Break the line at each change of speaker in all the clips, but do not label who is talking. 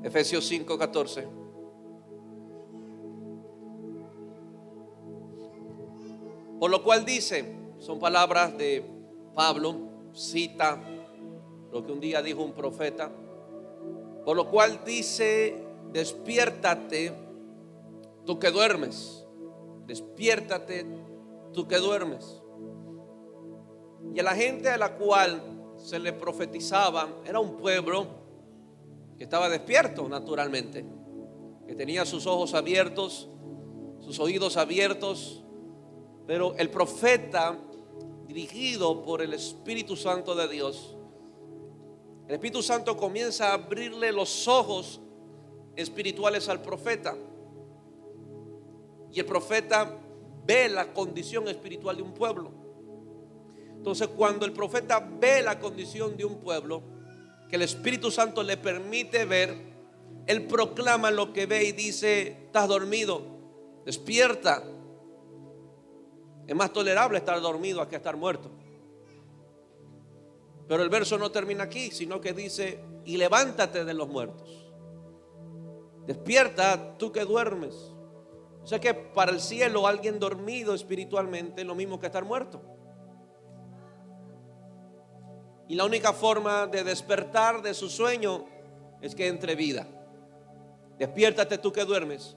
Efesios 5:14. Por lo cual dice, son palabras de Pablo, cita lo que un día dijo un profeta. Por lo cual dice, despiértate tú que duermes, despiértate tú que duermes. Y a la gente a la cual se le profetizaba era un pueblo que estaba despierto naturalmente, que tenía sus ojos abiertos, sus oídos abiertos. Pero el profeta, dirigido por el Espíritu Santo de Dios, el Espíritu Santo comienza a abrirle los ojos espirituales al profeta. Y el profeta ve la condición espiritual de un pueblo. Entonces, cuando el profeta ve la condición de un pueblo, que el Espíritu Santo le permite ver, él proclama lo que ve y dice: estás dormido, despierta. Es más tolerable estar dormido que estar muerto. Pero el verso no termina aquí, sino que dice: y levántate de los muertos, despierta tú que duermes. O sea que para el cielo alguien dormido espiritualmente es lo mismo que estar muerto. Y la única forma de despertar de su sueño es que entre vida. Despiértate tú que duermes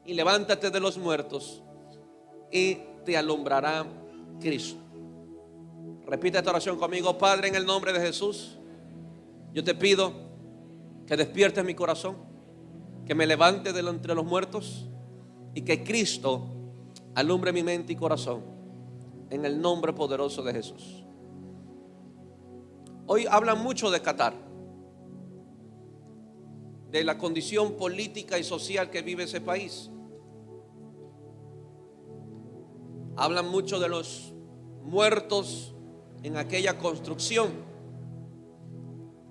y levántate de los muertos y te alumbrará Cristo. Repite esta oración conmigo. Padre, en el nombre de Jesús, yo te pido que despiertes mi corazón, que me levante de entre los muertos y que Cristo alumbre mi mente y corazón, en el nombre poderoso de Jesús. Hoy hablan mucho de Qatar, de la condición política y social que vive ese país. Hablan mucho de los muertos en aquella construcción.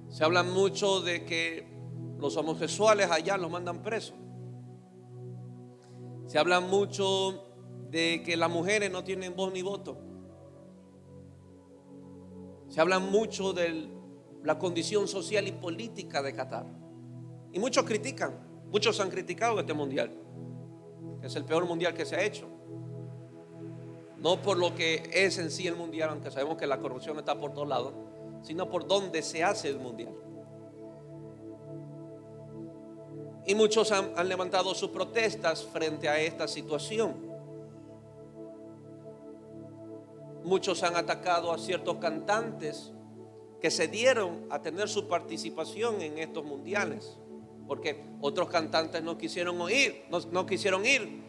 Se habla mucho de que los homosexuales allá los mandan presos. Se habla mucho de que las mujeres no tienen voz ni voto. Se habla mucho de la condición social y política de Qatar. Y muchos critican, muchos han criticado este mundial, que es el peor mundial que se ha hecho. No por lo que es en sí el mundial, aunque sabemos que la corrupción está por todos lados, sino por donde se hace el mundial. Y muchos han levantado sus protestas frente a esta situación. Muchos han atacado a ciertos cantantes que se dieron a tener su participación en estos mundiales, porque otros cantantes no quisieron ir,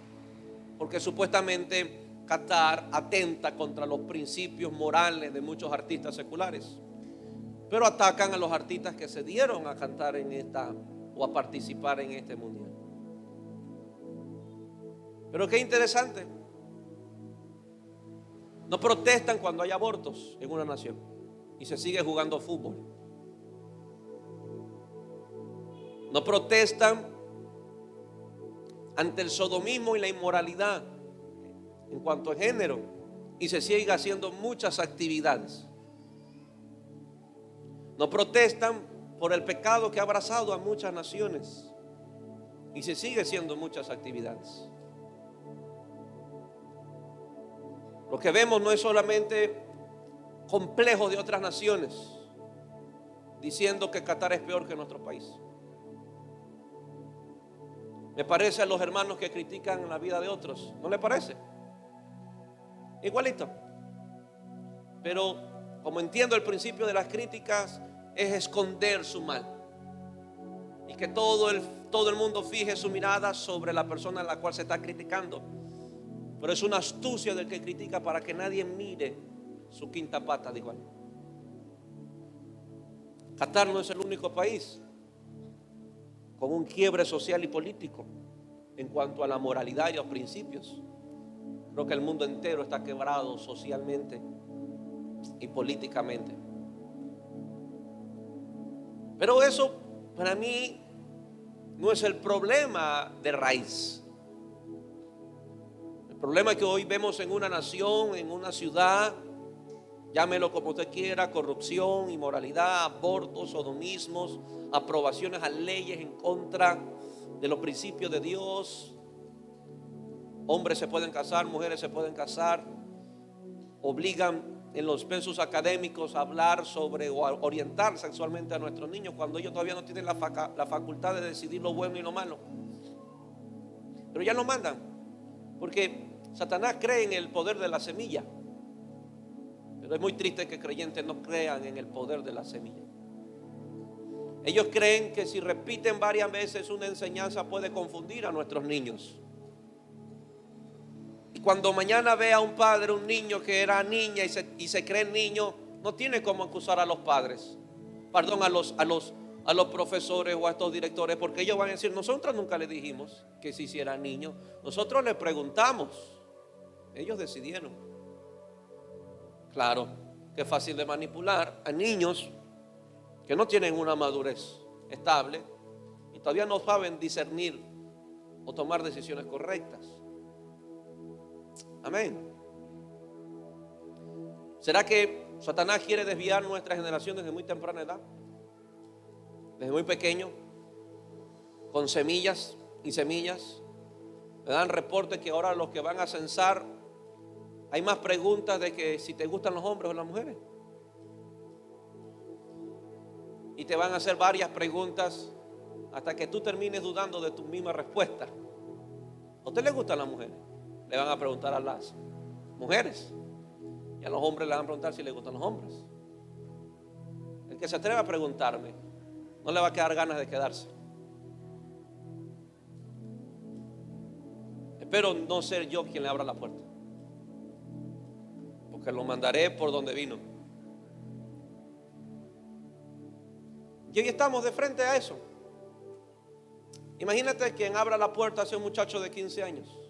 porque supuestamente Qatar atenta contra los principios morales de muchos artistas seculares. Pero atacan a los artistas que se dieron a cantar en esta o a participar en este mundial. Pero qué interesante. No protestan cuando hay abortos en una nación y se sigue jugando fútbol. No protestan ante el sodomismo y la inmoralidad en cuanto a género y se sigue haciendo muchas actividades. No protestan por el pecado que ha abrazado a muchas naciones y se sigue haciendo muchas actividades. Lo que vemos no es solamente complejos de otras naciones diciendo que Qatar es peor que nuestro país. Me parece a los hermanos que critican la vida de otros, ¿no le parece? Igualito. Pero como entiendo el principio de las críticas, es esconder su mal y que todo el mundo fije su mirada sobre la persona a la cual se está criticando. Pero es una astucia del que critica para que nadie mire su quinta pata, dijo él. Qatar no es el único país con un quiebre social y político en cuanto a la moralidad y los principios. Creo que el mundo entero está quebrado socialmente y políticamente. Pero eso para mí no es el problema de raíz. El problema que hoy vemos en una nación, en una ciudad, Llámelo como usted quiera: corrupción, inmoralidad, abortos, sodomismos, aprobaciones a leyes en contra de los principios de Dios. Hombres se pueden casar, mujeres se pueden casar. Obligan en los pensos académicos a hablar sobre o a orientar sexualmente a nuestros niños cuando ellos todavía no tienen la facultad de decidir lo bueno y lo malo. Pero ya lo mandan, porque Satanás cree en el poder de la semilla. Pero es muy triste que creyentes no crean en el poder de la semilla. Ellos creen que si repiten varias veces una enseñanza puede confundir a nuestros niños. Y cuando mañana ve a un padre, un niño que era niña y se cree niño, no tiene cómo acusar a los padres, perdón, a los profesores o a estos directores, porque ellos van a decir: nosotros nunca le dijimos que si era niño, nosotros le preguntamos, ellos decidieron. Claro que es fácil de manipular a niños que no tienen una madurez estable y todavía no saben discernir o tomar decisiones correctas. Amén. ¿Será que Satanás quiere desviar nuestra generación desde muy temprana edad? Desde muy pequeño, con semillas y semillas. Me dan reportes que ahora los que van a censar, hay más preguntas de que si te gustan los hombres o las mujeres. Y te van a hacer varias preguntas hasta que tú termines dudando de tu misma respuesta. ¿A usted le gustan las mujeres? Le van a preguntar a las mujeres. Y a los hombres le van a preguntar si les gustan los hombres. El que se atreva a preguntarme, no le va a quedar ganas de quedarse. Espero no ser yo quien le abra la puerta, porque lo mandaré por donde vino. Y hoy estamos de frente a eso. Imagínate quien abra la puerta hacia un muchacho de 15 años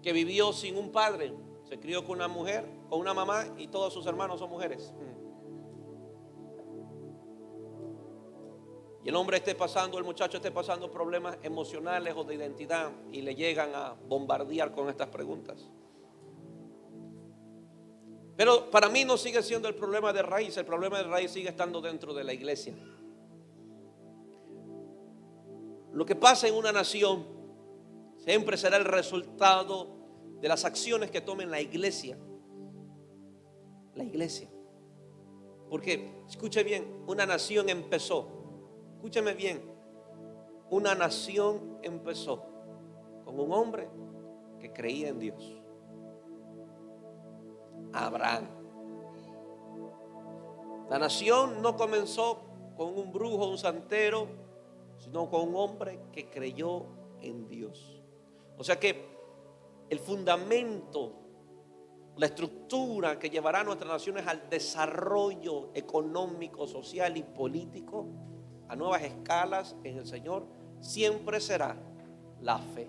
que vivió sin un padre, se crió con una mujer, con una mamá, y todos sus hermanos son mujeres. Y el muchacho esté pasando problemas emocionales o de identidad, y le llegan a bombardear con estas preguntas. Pero para mí no sigue siendo el problema de raíz. El problema de raíz sigue estando dentro de la iglesia. Lo que pasa en una nación siempre será el resultado de las acciones que tome la iglesia. La iglesia. Porque, escuche bien, una nación empezó. Escúcheme bien. Una nación empezó con un hombre que creía en Dios. Abraham. La nación no comenzó con un brujo, un santero, sino con un hombre que creyó en Dios. O sea que el fundamento, la estructura que llevará a nuestras naciones al desarrollo económico, social y político a nuevas escalas en el Señor, siempre será la fe.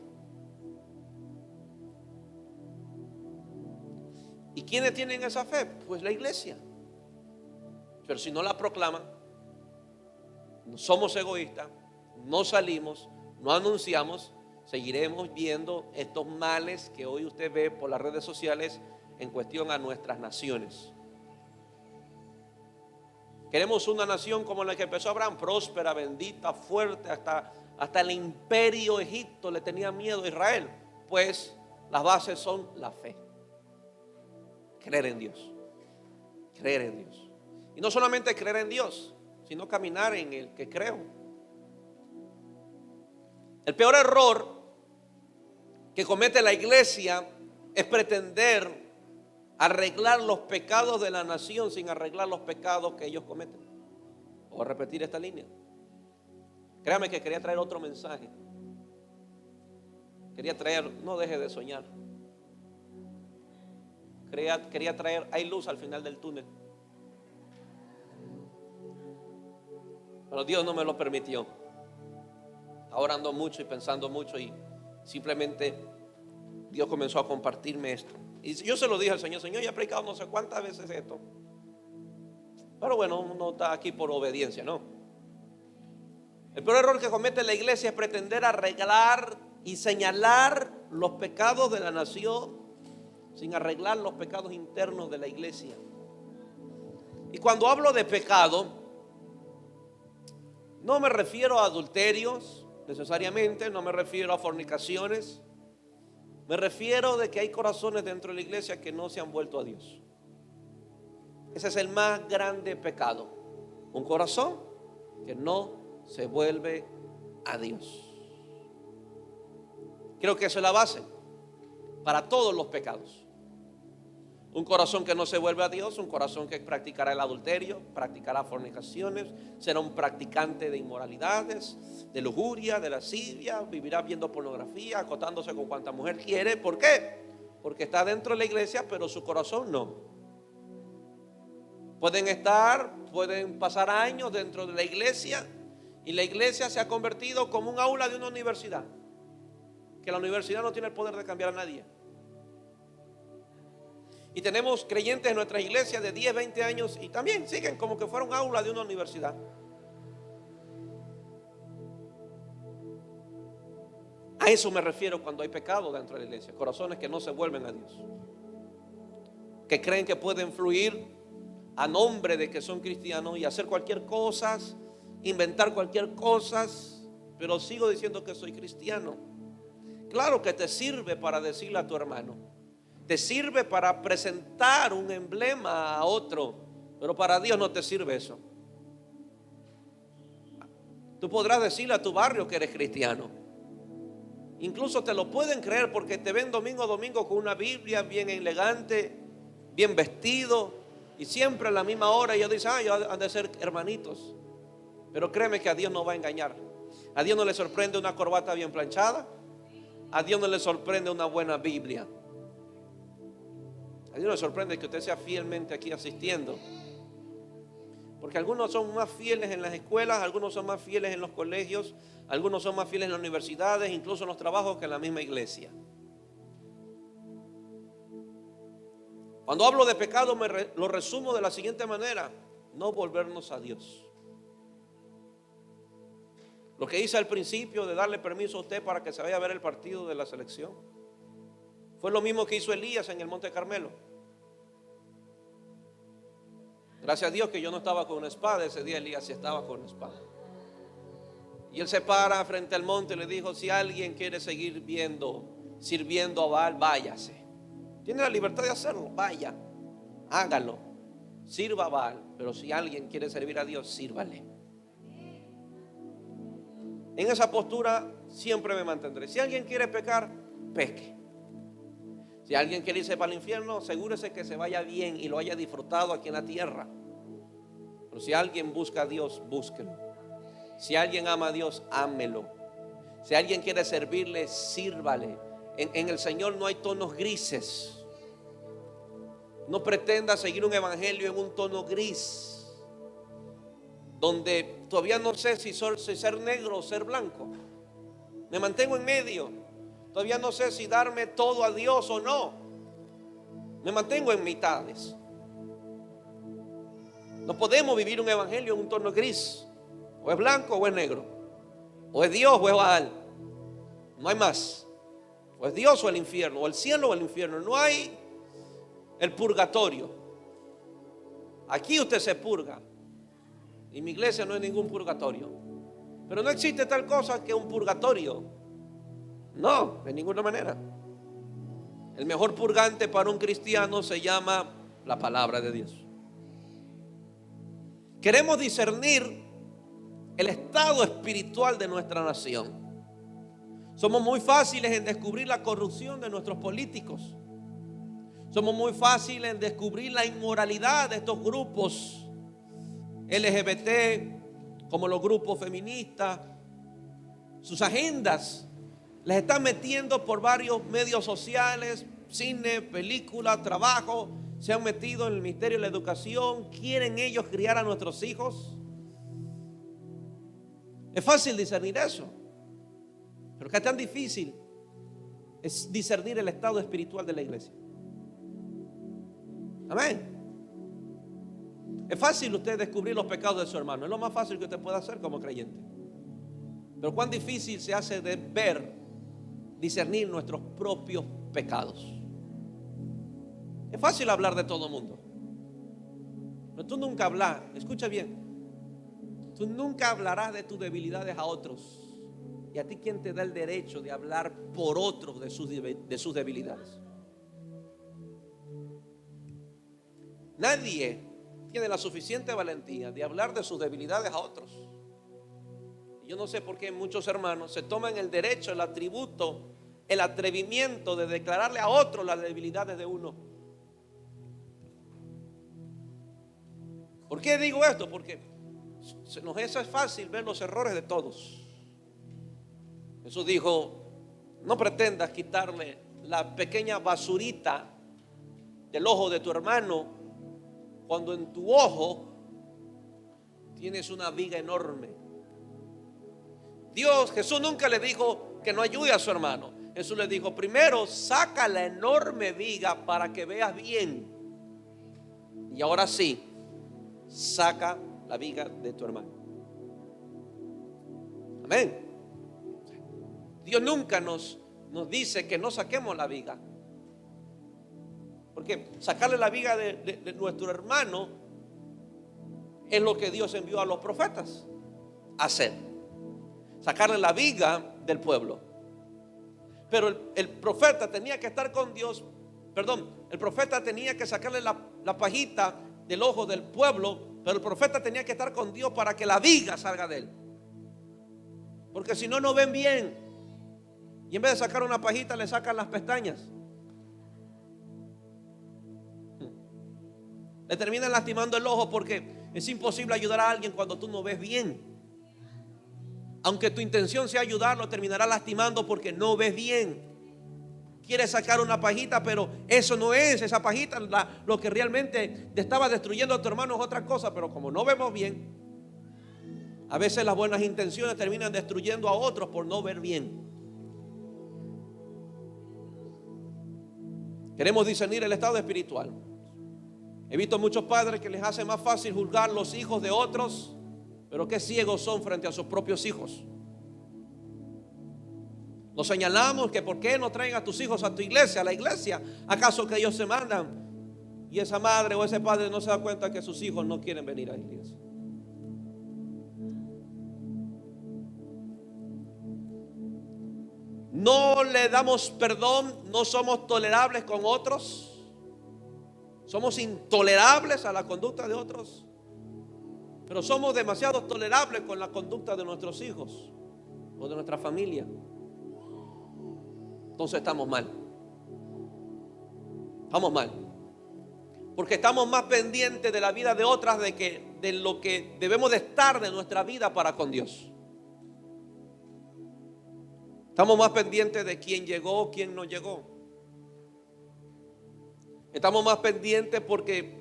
¿Y quiénes tienen esa fe? Pues la iglesia. Pero si no la proclaman, somos egoístas, no salimos, no anunciamos, seguiremos viendo estos males que hoy usted ve por las redes sociales en cuestión a nuestras naciones. Queremos una nación como la que empezó Abraham, próspera, bendita, fuerte, hasta el imperio Egipto le tenía miedo a Israel. Pues las bases son la fe. Creer en Dios. Creer en Dios. Y no solamente creer en Dios, sino caminar en el que creo. El peor error que comete la iglesia es pretender arreglar los pecados de la nación sin arreglar los pecados que ellos cometen. Voy a repetir esta línea. Créame que quería traer otro mensaje. No deje de soñar. Quería traer, hay luz al final del túnel. Pero Dios no me lo permitió. Estaba orando mucho y pensando mucho, y simplemente Dios comenzó a compartirme esto. Y yo se lo dije al Señor: Señor, ya he predicado no sé cuántas veces esto. Pero bueno, uno está aquí por obediencia, ¿no? El peor error que comete la iglesia es pretender arreglar y señalar los pecados de la nación sin arreglar los pecados internos de la iglesia. Y cuando hablo de pecado, no me refiero a adulterios necesariamente, no me refiero a fornicaciones. Me refiero de que hay corazones dentro de la iglesia que no se han vuelto a Dios. Ese es el más grande pecado. Un corazón que no se vuelve a Dios. Creo que eso es la base para todos los pecados. Un corazón que no se vuelve a Dios, un corazón que practicará el adulterio, practicará fornicaciones, será un practicante de inmoralidades, de lujuria, de lascivia, vivirá viendo pornografía, acostándose con cuanta mujer quiere. ¿Por qué? Porque está dentro de la iglesia, pero su corazón no. Pueden pasar años dentro de la iglesia y la iglesia se ha convertido como un aula de una universidad, que la universidad no tiene el poder de cambiar a nadie. Y tenemos creyentes en nuestra iglesia de 10, 20 años y también siguen como que fuera un aula de una universidad. A eso me refiero cuando hay pecado dentro de la iglesia. Corazones que no se vuelven a Dios, que creen que pueden fluir a nombre de que son cristianos y hacer cualquier cosa, inventar cualquier cosa, pero sigo diciendo que soy cristiano. Claro que te sirve para decirle a tu hermano, te sirve para presentar un emblema a otro, pero para Dios no te sirve eso. Tú podrás decirle a tu barrio que eres cristiano. Incluso te lo pueden creer porque te ven domingo a domingo con una Biblia bien elegante, bien vestido y siempre a la misma hora. Y ellos dicen, ellos han de ser hermanitos. Pero créeme que a Dios no va a engañar. A Dios no le sorprende una corbata bien planchada. A Dios no le sorprende una buena Biblia. A Dios le sorprende que usted sea fielmente aquí asistiendo. Porque algunos son más fieles en las escuelas, algunos son más fieles en los colegios, algunos son más fieles en las universidades, incluso en los trabajos, que en la misma iglesia. Cuando hablo de pecado lo resumo de la siguiente manera: no volvernos a Dios. Lo que hice al principio de darle permiso a usted para que se vaya a ver el partido de la selección fue lo mismo que hizo Elías en el Monte Carmelo. Gracias a Dios que yo no estaba con una espada. Ese día Elías sí estaba con una espada. Y él se para frente al monte y le dijo: si alguien quiere seguir sirviendo a Baal, váyase. Tiene la libertad de hacerlo, vaya, hágalo, sirva a Baal. Pero si alguien quiere servir a Dios, sírvale. En esa postura siempre me mantendré. Si alguien quiere pecar, peque. Si alguien quiere irse para el infierno, asegúrese que se vaya bien y lo haya disfrutado aquí en la tierra. Pero si alguien busca a Dios, búsquelo. Si alguien ama a Dios, ámelo. Si alguien quiere servirle, sírvale. En el Señor no hay tonos grises. No pretenda seguir un evangelio en un tono gris, donde todavía no sé si ser negro o ser blanco. Me mantengo en medio. Todavía no sé si darme todo a Dios o no. Me mantengo en mitades. No podemos vivir un evangelio en un tono gris. O es blanco o es negro. O es Dios o es Baal. No hay más. O es Dios o el infierno. O el cielo o el infierno. No hay el purgatorio. Aquí usted se purga. Y en mi iglesia no hay ningún purgatorio. Pero no existe tal cosa que un purgatorio. No, de ninguna manera. El mejor purgante para un cristiano se llama la palabra de Dios. Queremos discernir el estado espiritual de nuestra nación. Somos muy fáciles en descubrir la corrupción de nuestros políticos. Somos muy fáciles en descubrir la inmoralidad de estos grupos LGBT, como los grupos feministas. Sus agendas les están metiendo por varios medios sociales, cine, película, trabajo. Se han metido en el ministerio de la educación. ¿Quieren ellos criar a nuestros hijos? Es fácil discernir eso. Pero que es tan difícil es discernir el estado espiritual de la iglesia. Amén. Es fácil usted descubrir los pecados de su hermano. Es lo más fácil que usted puede hacer como creyente. Pero cuán difícil se hace de discernir nuestros propios pecados. Fácil hablar de todo el mundo. Pero tú nunca hablas, escucha bien, tú nunca hablarás de tus debilidades a otros. ¿Y a ti quién te da el derecho de hablar por otros de sus debilidades? Nadie tiene la suficiente valentía de hablar de sus debilidades a otros. Y yo no sé por qué muchos hermanos se toman el derecho, el atributo, el atrevimiento de declararle a otros las debilidades de uno. ¿Por qué digo esto? Porque se nos es fácil ver los errores de todos. Jesús dijo: no pretendas quitarle la pequeña basurita del ojo de tu hermano cuando en tu ojo tienes una viga enorme. Jesús nunca le dijo que no ayude a su hermano. Jesús le dijo: primero saca la enorme viga para que veas bien, y ahora sí, saca la viga de tu hermano. Amén. Dios nunca nos dice que no saquemos la viga, porque sacarle la viga de nuestro hermano es lo que Dios envió a los profetas a hacer: sacarle la viga del pueblo. Pero el profeta tenía que estar con Dios. El profeta tenía que sacarle la pajita del ojo del pueblo, pero el profeta tenía que estar con Dios para que la viga salga de él, porque si no, no ven bien. Y en vez de sacar una pajita, le sacan las pestañas. Le terminan lastimando el ojo, porque es imposible ayudar a alguien cuando tú no ves bien. Aunque tu intención sea ayudarlo, terminará lastimando porque no ves bien. Quieres sacar una pajita, pero eso no es. Esa pajita, lo que realmente te estaba destruyendo a tu hermano es otra cosa. Pero como no vemos bien, a veces las buenas intenciones terminan destruyendo a otros por no ver bien. Queremos discernir el estado espiritual. He visto muchos padres que les hace más fácil juzgar los hijos de otros, pero qué ciegos son frente a sus propios hijos. Nos señalamos que por qué no traen a tus hijos a tu iglesia, a la iglesia. ¿Acaso que ellos se mandan? Y esa madre o ese padre no se da cuenta que sus hijos no quieren venir a la iglesia. No le damos perdón, no somos tolerables con otros. Somos intolerables a la conducta de otros, pero somos demasiado tolerables con la conducta de nuestros hijos o de nuestra familia. Entonces estamos mal. Estamos mal, porque estamos más pendientes de la vida de otras de lo que debemos de estar de nuestra vida para con Dios. Estamos más pendientes de quién llegó, quién no llegó. Estamos más pendientes porque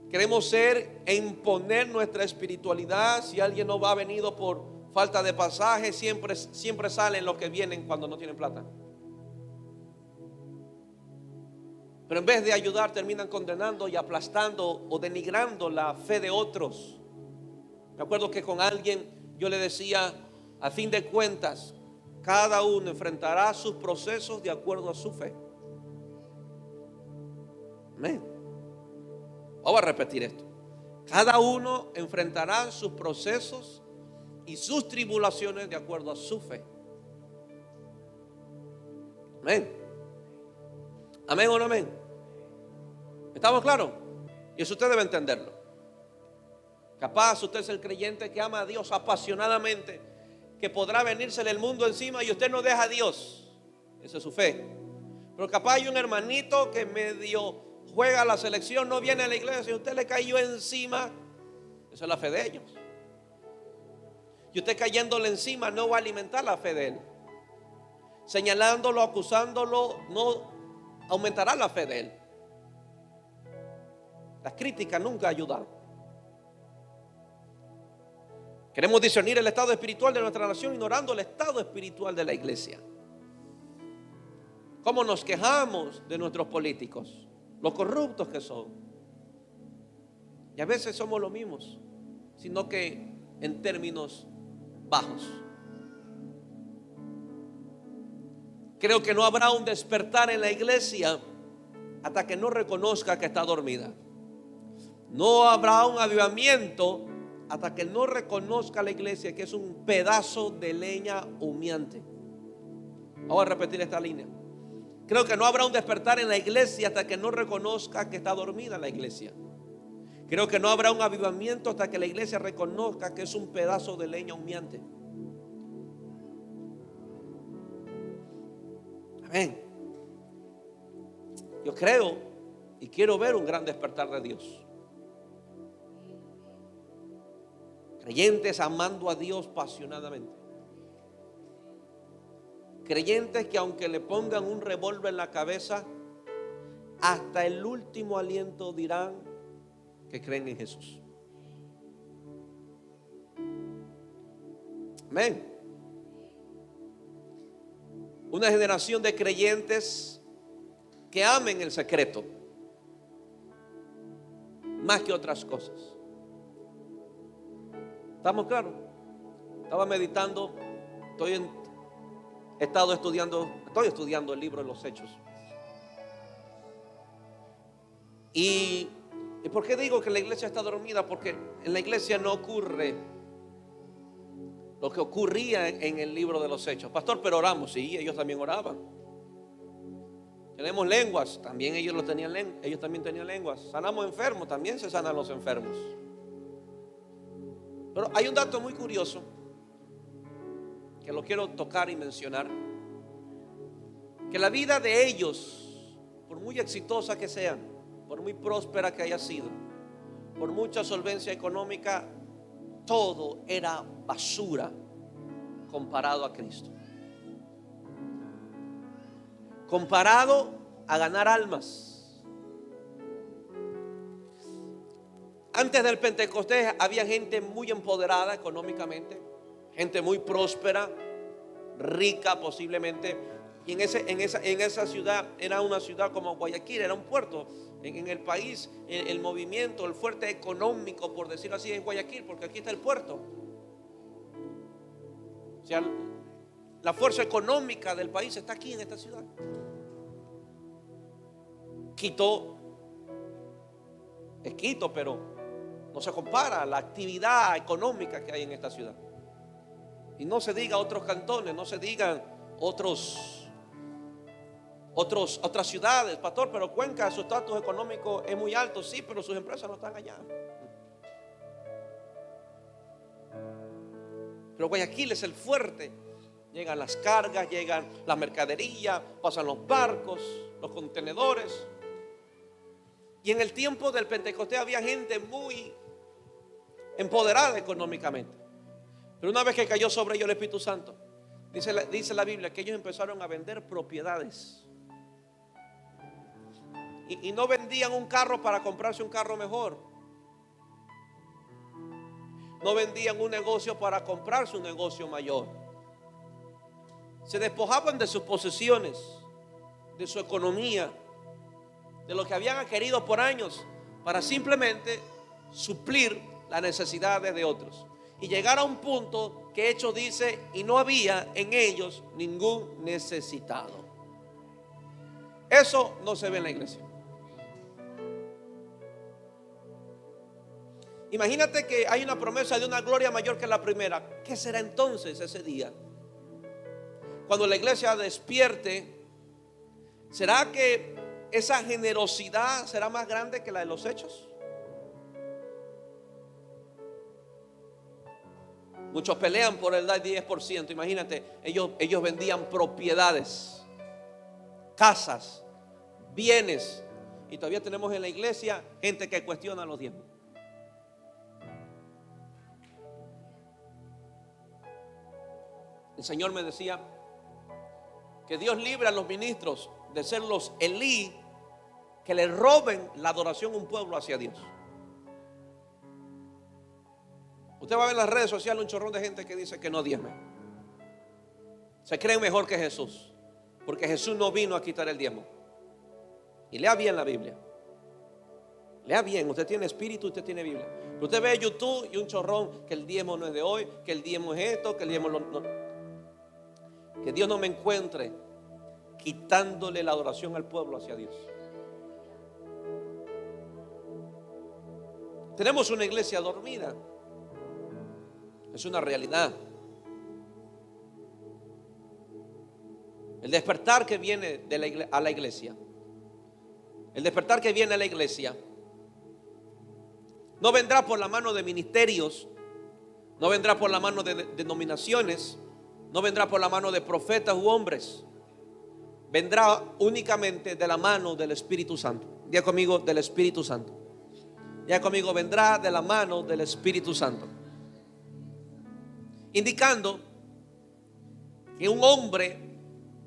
queremos ser e imponer nuestra espiritualidad. Si alguien no ha venido por falta de pasaje, siempre salen los que vienen cuando no tienen plata. Pero en vez de ayudar, terminan condenando y aplastando o denigrando la fe de otros. Me acuerdo que con alguien yo le decía: a fin de cuentas, cada uno enfrentará sus procesos de acuerdo a su fe. Amén. Vamos a repetir esto. Cada uno enfrentará sus procesos y sus tribulaciones de acuerdo a su fe. Amén. Amén o no amén. ¿Estamos claros? Y eso usted debe entenderlo. Capaz usted es el creyente que ama a Dios apasionadamente, que podrá venírsele el mundo encima y usted no deja a Dios. Esa es su fe. Pero capaz hay un hermanito que medio juega la selección, no viene a la iglesia y usted le cayó encima. Esa es la fe de ellos. Y usted cayéndole encima no va a alimentar la fe de él. Señalándolo, acusándolo, no aumentará la fe de él. Las críticas nunca ayudan. Queremos discernir el estado espiritual de nuestra nación ignorando el estado espiritual de la iglesia. ¿Cómo nos quejamos de nuestros políticos? Lo corruptos que son. Y a veces somos los mismos, sino que en términos bajos. Creo que no habrá un despertar en la iglesia hasta que no reconozca que está dormida. No habrá un avivamiento hasta que no reconozca la iglesia que es un pedazo de leña humeante. Vamos a repetir esta línea. Creo que no habrá un despertar en la iglesia hasta que no reconozca que está dormida la iglesia. Creo que no habrá un avivamiento hasta que la iglesia reconozca que es un pedazo de leña humeante. Amén. Yo creo y quiero ver un gran despertar de Dios. Creyentes amando a Dios apasionadamente. Creyentes que aunque le pongan un revólver en la cabeza, hasta el último aliento dirán que creen en Jesús. Amén. Una generación de creyentes que amen el secreto más que otras cosas. ¿Estamos claros? Estaba meditando, estoy estudiando el libro de los Hechos. ¿Y por qué digo que la iglesia está dormida? Porque en la iglesia no ocurre lo que ocurría en el libro de los Hechos. Pastor, pero oramos. Sí, ellos también oraban. Tenemos lenguas, también ellos también tenían lenguas. Sanamos enfermos, también se sanan los enfermos. Pero hay un dato muy curioso que lo quiero tocar y mencionar. Que la vida de ellos, por muy exitosa que sean, por muy próspera que haya sido, por mucha solvencia económica, todo era basura comparado a Cristo. Comparado a ganar almas. Antes del Pentecostés había gente muy empoderada económicamente, gente muy próspera, rica posiblemente. Y en esa ciudad, era una ciudad como Guayaquil, era un puerto. En el país, el movimiento, el fuerte económico, por decirlo así, es Guayaquil, porque aquí está el puerto. O sea, la fuerza económica del país está aquí en esta ciudad. Quito es Quito, pero no se compara a la actividad económica que hay en esta ciudad. Y no se diga otros cantones, no se digan otras ciudades. Pastor, pero Cuenca, su estatus económico es muy alto. Sí, pero sus empresas no están allá. Pero Guayaquil es el fuerte. Llegan las cargas, llegan las mercaderías, pasan los barcos, los contenedores. Y en el tiempo del Pentecostés había gente muy empoderada económicamente. Pero una vez que cayó sobre ellos el Espíritu Santo, dice la Biblia que ellos empezaron a vender propiedades. Y no vendían un carro para comprarse un carro mejor. No vendían un negocio para comprarse un negocio mayor. Se despojaban de sus posesiones, de su economía, de lo que habían adquirido por años, para simplemente suplir las necesidades de otros. Y llegar a un punto que Hechos dice: y no había en ellos ningún necesitado. Eso no se ve en la iglesia. Imagínate que hay una promesa de una gloria mayor que la primera. ¿Qué será entonces ese día? Cuando la iglesia despierte, ¿será que esa generosidad será más grande que la de los Hechos? Muchos pelean por el dar 10%. Imagínate, ellos vendían propiedades, casas, bienes. Y todavía tenemos en la iglesia gente que cuestiona los diezmos. El Señor me decía que Dios libre a los ministros de ser los Elí, que le roben la adoración a un pueblo hacia Dios. Usted va a ver en las redes sociales un chorrón de gente que dice que no diezme. Se creen mejor que Jesús, porque Jesús no vino a quitar el diezmo. Y lea bien la Biblia. Lea bien, usted tiene espíritu, usted tiene Biblia. Pero usted ve YouTube y un chorrón que el diezmo no es de hoy, que el diezmo es esto, que el diezmo que Dios no me encuentre quitándole la adoración al pueblo hacia Dios. Tenemos una iglesia dormida. Es una realidad. El despertar que viene a la iglesia, el despertar que viene a la iglesia, no vendrá por la mano de ministerios, no vendrá por la mano de denominaciones, no vendrá por la mano de profetas u hombres. Vendrá únicamente de la mano del Espíritu Santo. Diga conmigo, del Espíritu Santo. Diga conmigo, vendrá de la mano del Espíritu Santo. Indicando que un hombre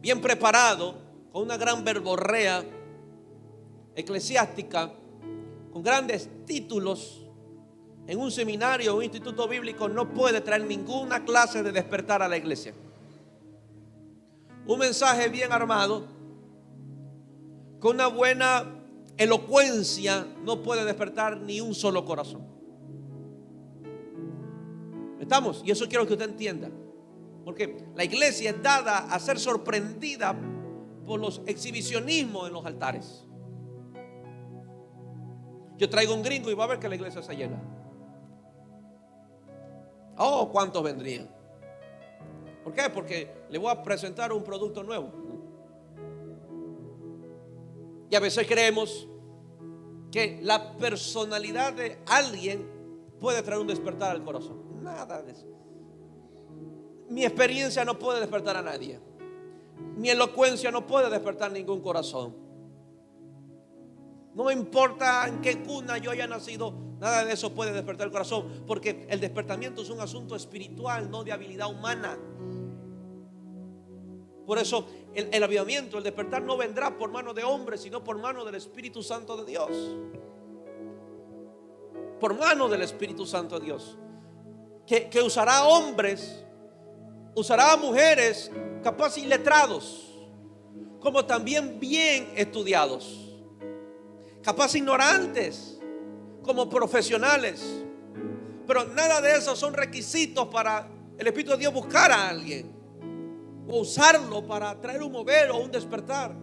bien preparado, con una gran verborrea eclesiástica, con grandes títulos en un seminario o un instituto bíblico, no puede traer ninguna clase de despertar a la iglesia. Un mensaje bien armado, con una buena elocuencia, no puede despertar ni un solo corazón. ¿Estamos? Y eso quiero que usted entienda. Porque la iglesia es dada a ser sorprendida por los exhibicionismos en los altares. Yo traigo un gringo y va a ver que la iglesia se llena. Oh, ¿cuántos vendrían? ¿Por qué? Porque le voy a presentar un producto nuevo. Y a veces creemos que la personalidad de alguien puede traer un despertar al corazón. Nada de eso. Mi experiencia no puede despertar a nadie. Mi elocuencia no puede despertar ningún corazón. No importa en qué cuna yo haya nacido, nada de eso puede despertar el corazón, porque el despertamiento es un asunto espiritual, no de habilidad humana. Por eso el avivamiento, el despertar no vendrá por mano de hombres, sino por mano del Espíritu Santo de Dios. Por mano del Espíritu Santo de Dios, que usará hombres, usará a mujeres capaz iletrados, como también bien estudiados, capaz ignorantes, como profesionales. Pero nada de eso son requisitos para el Espíritu de Dios buscar a alguien o usarlo para traer un mover o un despertar,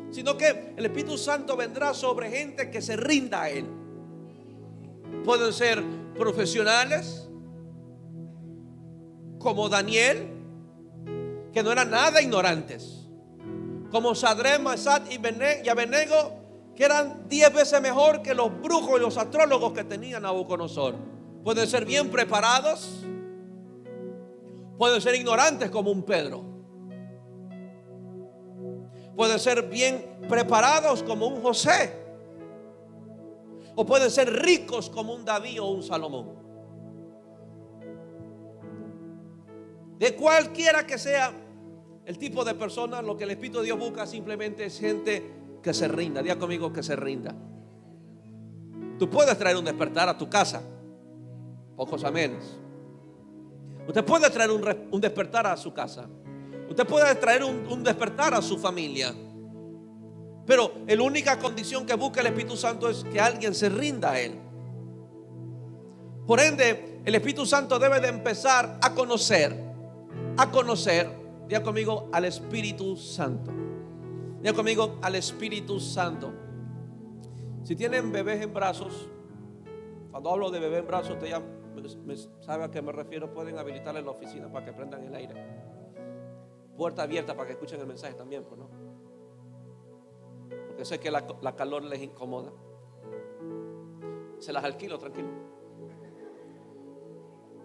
sino que el Espíritu Santo vendrá sobre gente que se rinda a Él. Pueden ser profesionales como Daniel, que no eran nada ignorantes, como Sadrec, Mesach y Abednego, que eran 10 veces mejor que los brujos y los astrólogos que tenía Nabucodonosor. Pueden ser bien preparados, pueden ser ignorantes como un Pedro, pueden ser bien preparados como un José, o pueden ser ricos como un David o un Salomón. De cualquiera que sea el tipo de persona, lo que el Espíritu de Dios busca simplemente es gente que se rinda. Diga conmigo, que se rinda. Tú puedes traer un despertar a tu casa, pocos amenes. Usted puede traer un despertar a su casa. Usted puede traer un despertar a su familia. Pero la única condición que busca el Espíritu Santo es que alguien se rinda a Él. Por ende, el Espíritu Santo debe de empezar a conocer, diga conmigo, al Espíritu Santo. Diga conmigo, al Espíritu Santo. Si tienen bebés en brazos, cuando hablo de bebé en brazos, usted ya sabe a qué me refiero. Pueden habilitarle la oficina para que prendan el aire. Puerta abierta para que escuchen el mensaje también, pues, ¿no? Porque sé que la calor les incomoda. Se las alquilo, tranquilo.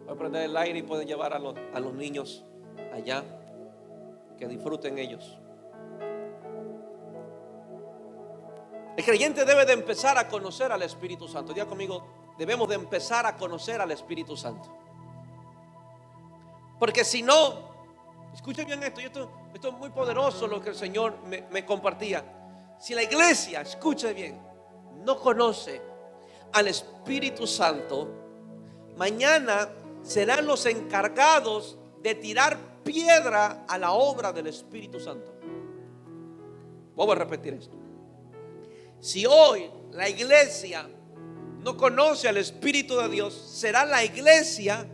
Voy a prender el aire y pueden llevar a los niños allá, que disfruten ellos. El creyente debe de empezar a conocer al Espíritu Santo. Diga conmigo, debemos de empezar a conocer al Espíritu Santo. Porque si no, escuchen bien esto es muy poderoso lo que el Señor me compartía. Si la iglesia, escuche bien, no conoce al Espíritu Santo, mañana serán los encargados de tirar piedra a la obra del Espíritu Santo. Vamos a repetir esto. Si hoy la iglesia no conoce al Espíritu de Dios, será la iglesia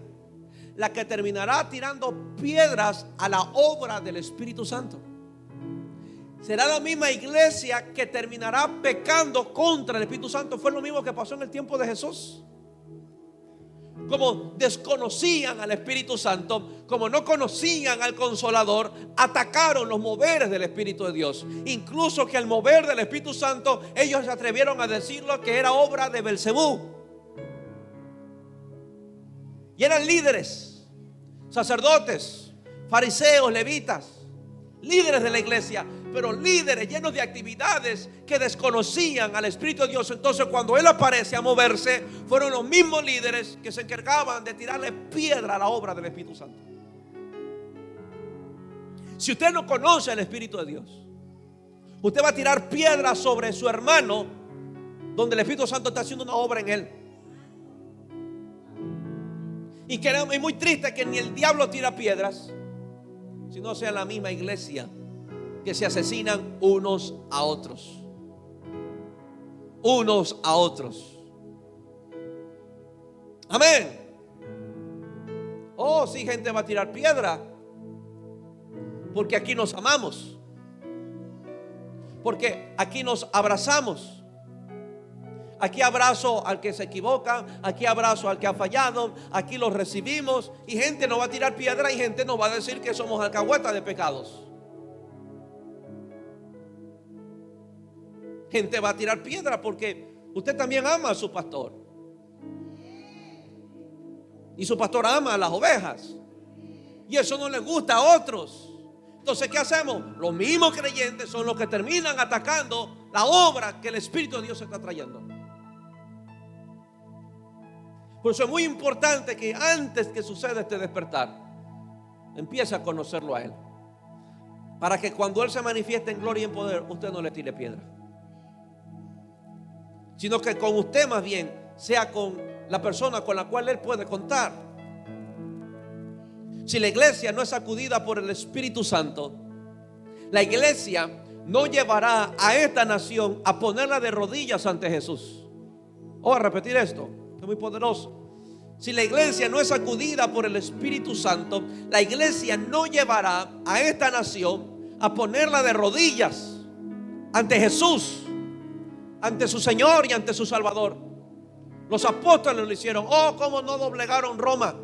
la que terminará tirando piedras a la obra del Espíritu Santo. será la misma iglesia que terminará pecando contra el Espíritu Santo. Fue lo mismo que pasó en el tiempo de Jesús. Como desconocían al Espíritu Santo, como no conocían al Consolador, atacaron los moveres del Espíritu de Dios. Incluso que el mover del Espíritu Santo, ellos se atrevieron a decirlo que era obra de Belcebú. Y eran líderes, sacerdotes, fariseos, levitas, líderes de la iglesia, pero líderes llenos de actividades que desconocían al Espíritu de Dios. Entonces, cuando Él aparece a moverse, fueron los mismos líderes que se encargaban de tirarle piedra a la obra del Espíritu Santo. Si usted no conoce al Espíritu de Dios, usted va a tirar piedra sobre su hermano donde el Espíritu Santo está haciendo una obra en él. Y que es muy triste que ni el diablo tira piedras, sino sea la misma iglesia que se asesinan unos a otros. Unos a otros. Amén. Oh, sí, gente va a tirar piedra, porque aquí nos amamos, porque aquí nos abrazamos. Aquí abrazo al que se equivoca, aquí abrazo al que ha fallado, aquí los recibimos. Y gente nos va a tirar piedra y gente nos va a decir que somos alcahuetas de pecados. Gente va a tirar piedra porque usted también ama a su pastor. Y su pastor ama a las ovejas. Y eso no le gusta a otros. Entonces, ¿qué hacemos? Los mismos creyentes son los que terminan atacando la obra que el Espíritu de Dios está trayendo. Por eso es muy importante que antes que suceda este despertar, empiece a conocerlo a Él, para que cuando Él se manifieste en gloria y en poder, usted no le tire piedra, sino que con usted más bien sea con la persona con la cual Él puede contar. Si la iglesia no es sacudida por el Espíritu Santo, la iglesia no llevará a esta nación a ponerla de rodillas ante Jesús. Voy a repetir esto, es muy poderoso. Si la iglesia no es sacudida por el Espíritu Santo, la iglesia no llevará a esta nación a ponerla de rodillas ante Jesús, ante su Señor y ante su Salvador. Los apóstoles lo hicieron. Oh, cómo no doblegaron Roma,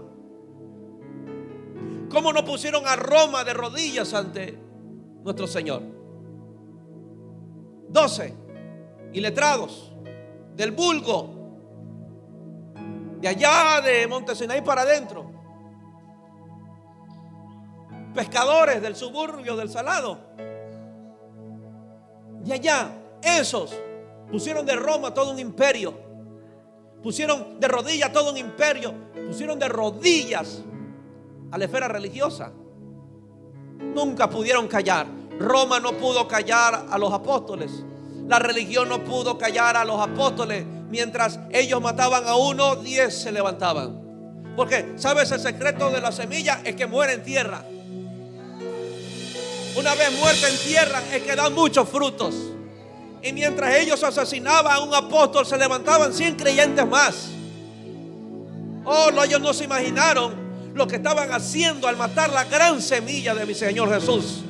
cómo no pusieron a Roma de rodillas ante nuestro Señor. 12 iletrados del vulgo, de allá de Monte Sinaí para adentro, pescadores del suburbio del Salado, de allá, esos pusieron de Roma todo un imperio, pusieron de rodillas todo un imperio, pusieron de rodillas a la esfera religiosa. Nunca pudieron callar. Roma no pudo callar a los apóstoles. La religión no pudo callar a los apóstoles. Mientras ellos mataban a uno, 10 se levantaban. Porque, ¿sabes? El secreto de la semilla es que muere en tierra. Una vez muerta en tierra es que da muchos frutos. Y mientras ellos asesinaban a un apóstol, se levantaban 100 creyentes más. Oh, no, ellos no se imaginaron lo que estaban haciendo al matar la gran semilla de mi Señor Jesús.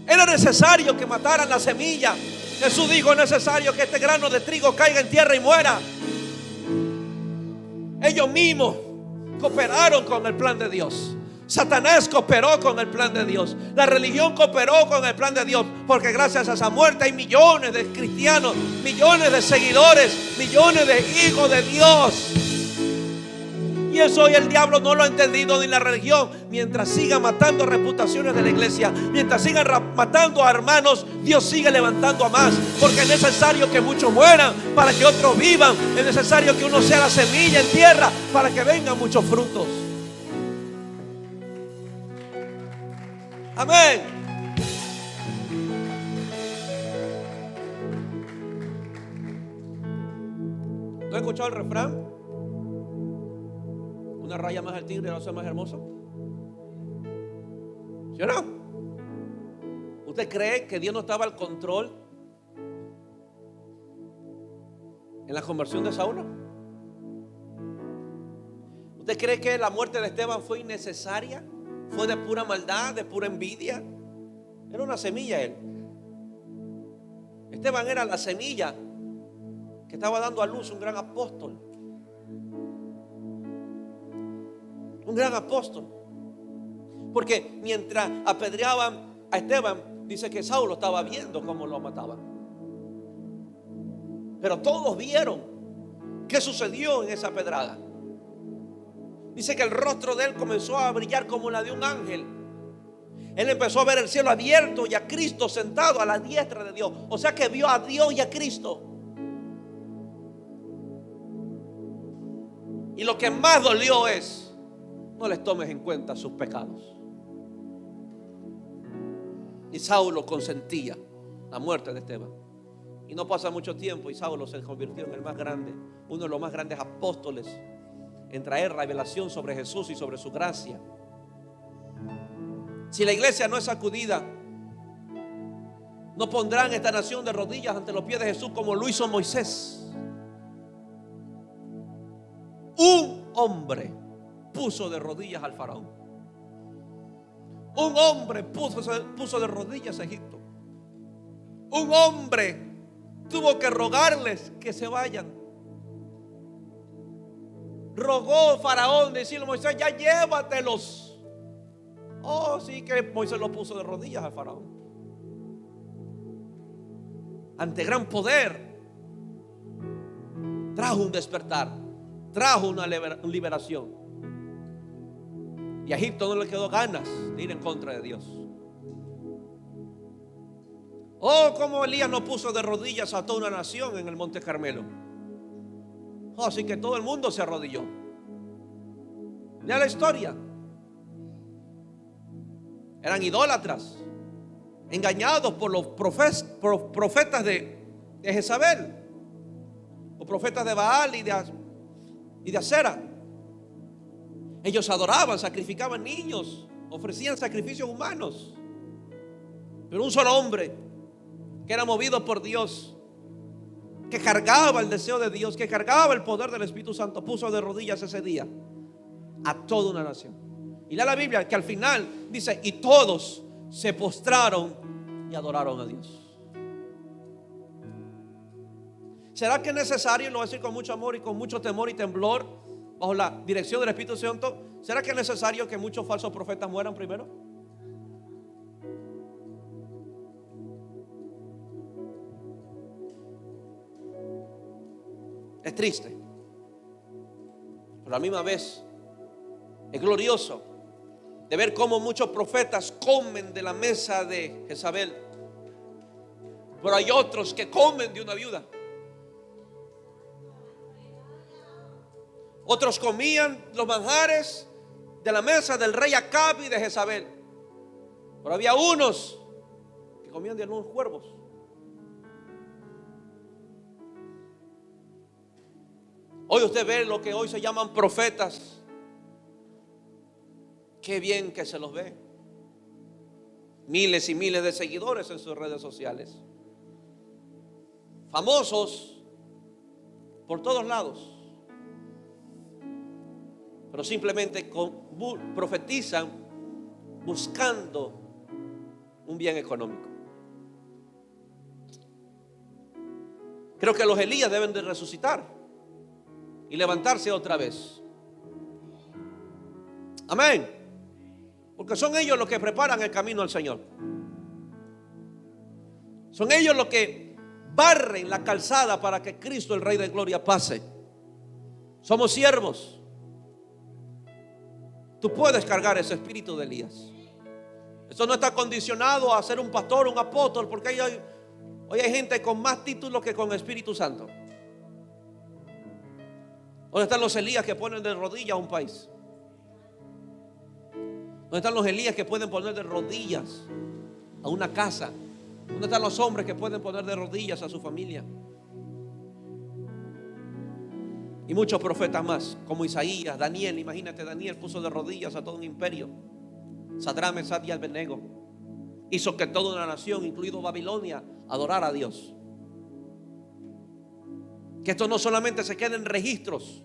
Era necesario que mataran la semilla. Jesús dijo: es necesario que este grano de trigo caiga en tierra y muera. Ellos mismos cooperaron con el plan de Dios. Satanás cooperó con el plan de Dios. La religión cooperó con el plan de Dios. Porque gracias a esa muerte hay millones de cristianos, millones de seguidores, millones de hijos de Dios. Y eso hoy el diablo no lo ha entendido, ni la religión. Mientras siga matando reputaciones de la iglesia, mientras sigan matando a hermanos, Dios sigue levantando a más. Porque es necesario que muchos mueran para que otros vivan. Es necesario que uno sea la semilla en tierra para que vengan muchos frutos. Amén. ¿No has escuchado el refrán? Una raya más al tigre lo hace más hermoso. ¿Sí o no? ¿Usted cree que Dios no estaba al control en la conversión de Saulo? ¿Usted cree que la muerte de Esteban fue innecesaria? ¿Fue de pura maldad, de pura envidia? Era una semilla él. Esteban era la semilla que estaba dando a luz un gran apóstol. Un gran apóstol. Porque mientras apedreaban a Esteban, dice que Saulo estaba viendo cómo lo mataban. Pero todos vieron qué sucedió en esa pedrada. Dice que el rostro de él comenzó a brillar como la de un ángel. Él empezó a ver el cielo abierto y a Cristo sentado a la diestra de Dios. O sea que vio a Dios y a Cristo. Y lo que más dolió es: no les tomes en cuenta sus pecados. Y Saulo consentía la muerte de Esteban. Y no pasa mucho tiempo y Saulo se convirtió en el más grande, uno de los más grandes apóstoles en traer revelación sobre Jesús y sobre su gracia. Si la iglesia no es sacudida, no pondrán esta nación de rodillas ante los pies de Jesús como lo hizo Moisés. Un hombre puso de rodillas al faraón. Un hombre puso de rodillas a Egipto. Un hombre tuvo que rogarles que se vayan. Rogó Faraón, decirle a Moisés: ya llévatelos. Oh, sí, que Moisés lo puso de rodillas al faraón. Ante gran poder trajo un despertar, trajo una liberación. Y a Egipto no le quedó ganas de ir en contra de Dios. Oh, como Elías no puso de rodillas a toda una nación en el Monte Carmelo. Oh, así que todo el mundo se arrodilló. Mira la historia. Eran idólatras, engañados por los profetas de Jezabel, los profetas de Baal y de Asera. Ellos adoraban, sacrificaban niños, ofrecían sacrificios humanos. Pero un solo hombre que era movido por Dios, que cargaba el deseo de Dios, que cargaba el poder del Espíritu Santo, puso de rodillas ese día a toda una nación. Y lee la Biblia que al final dice: y todos se postraron y adoraron a Dios. ¿Será que es necesario, y lo voy a decir con mucho amor y con mucho temor y temblor, bajo la dirección del Espíritu Santo, será que es necesario que muchos falsos profetas mueran primero? Es triste, pero a la misma vez es glorioso de ver cómo muchos profetas comen de la mesa de Jezabel, pero hay otros que comen de una viuda. Otros comían los manjares de la mesa del rey Acab y de Jezabel, pero había unos que comían de algunos cuervos. Hoy usted ve lo que hoy se llaman profetas. Qué bien que se los ve. Miles y miles de seguidores en sus redes sociales. Famosos por todos lados. Pero simplemente profetizan buscando un bien económico. Creo que los Elías deben de resucitar y levantarse otra vez. Amén. Porque son ellos los que preparan el camino al Señor. Son ellos los que barren la calzada para que Cristo, el Rey de Gloria, pase. Somos siervos. Tú puedes cargar ese espíritu de Elías. Eso no está condicionado a ser un pastor, un apóstol, porque hoy hay gente con más títulos que con Espíritu Santo. ¿Dónde están los Elías que ponen de rodillas a un país? ¿Dónde están los Elías que pueden poner de rodillas a una casa? ¿Dónde están los hombres que pueden poner de rodillas a su familia? Y muchos profetas más, como Isaías, Daniel. Imagínate, Daniel puso de rodillas a todo un imperio. Sadrach, Mesach y Abednego. Hizo que toda una nación, incluido Babilonia, adorara a Dios. Que esto no solamente se quede en registros,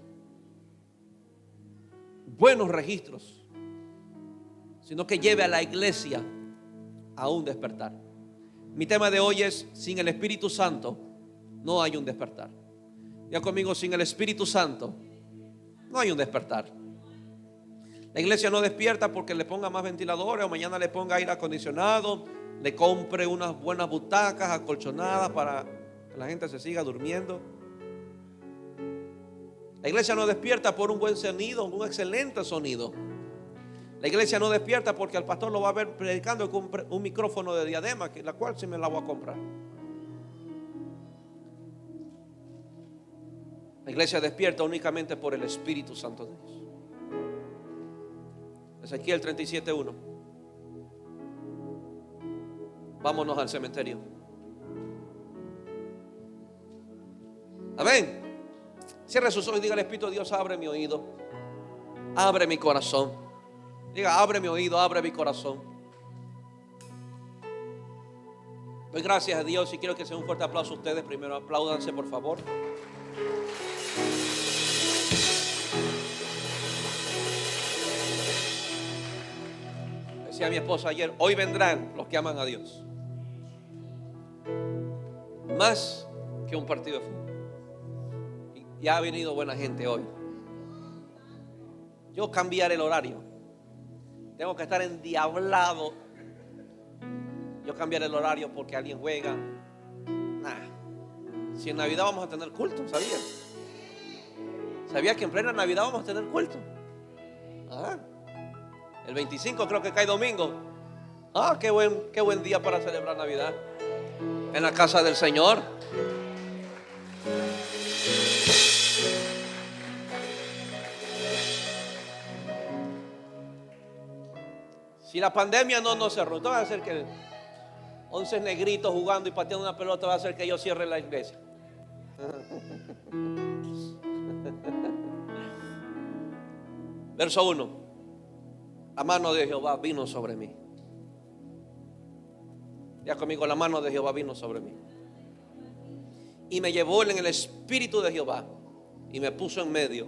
buenos registros, sino que lleve a la iglesia a un despertar. Mi tema de hoy es: sin el Espíritu Santo no hay un despertar. Ya conmigo, sin el Espíritu Santo no hay un despertar. La iglesia no despierta porque le ponga más ventiladores o mañana le ponga aire acondicionado, le compre unas buenas butacas acolchonadas para que la gente se siga durmiendo. La iglesia no despierta por un buen sonido, un excelente sonido. La iglesia no despierta porque el pastor lo va a ver predicando con un micrófono de diadema, la cual sí me la voy a comprar. La iglesia despierta únicamente por el Espíritu Santo de Dios. Ezequiel 37:1. Vámonos al cementerio. Amén. Cierre sus ojos y diga al Espíritu de Dios: abre mi oído, abre mi corazón. Diga: abre mi oído, abre mi corazón. Doy gracias a Dios y quiero que sea un fuerte aplauso a ustedes. Primero apláudanse, por favor. Decía mi esposa ayer: hoy vendrán los que aman a Dios, más que un partido de fútbol. Y ha venido buena gente hoy. Yo cambiaré el horario. Tengo que estar endiablado. Yo cambiaré el horario porque alguien juega. Si en Navidad vamos a tener culto, ¿sabía? ¿Sabía que en plena Navidad vamos a tener culto? El 25 creo que cae domingo. Qué buen día para celebrar Navidad en la casa del Señor. Si la pandemia no nos cerró, va a hacer que 11 negritos jugando y pateando una pelota va a hacer que yo cierre la iglesia. Verso 1. La mano de Jehová vino sobre mí. Ya conmigo: la mano de Jehová vino sobre mí. Y me llevó en el espíritu de Jehová y me puso en medio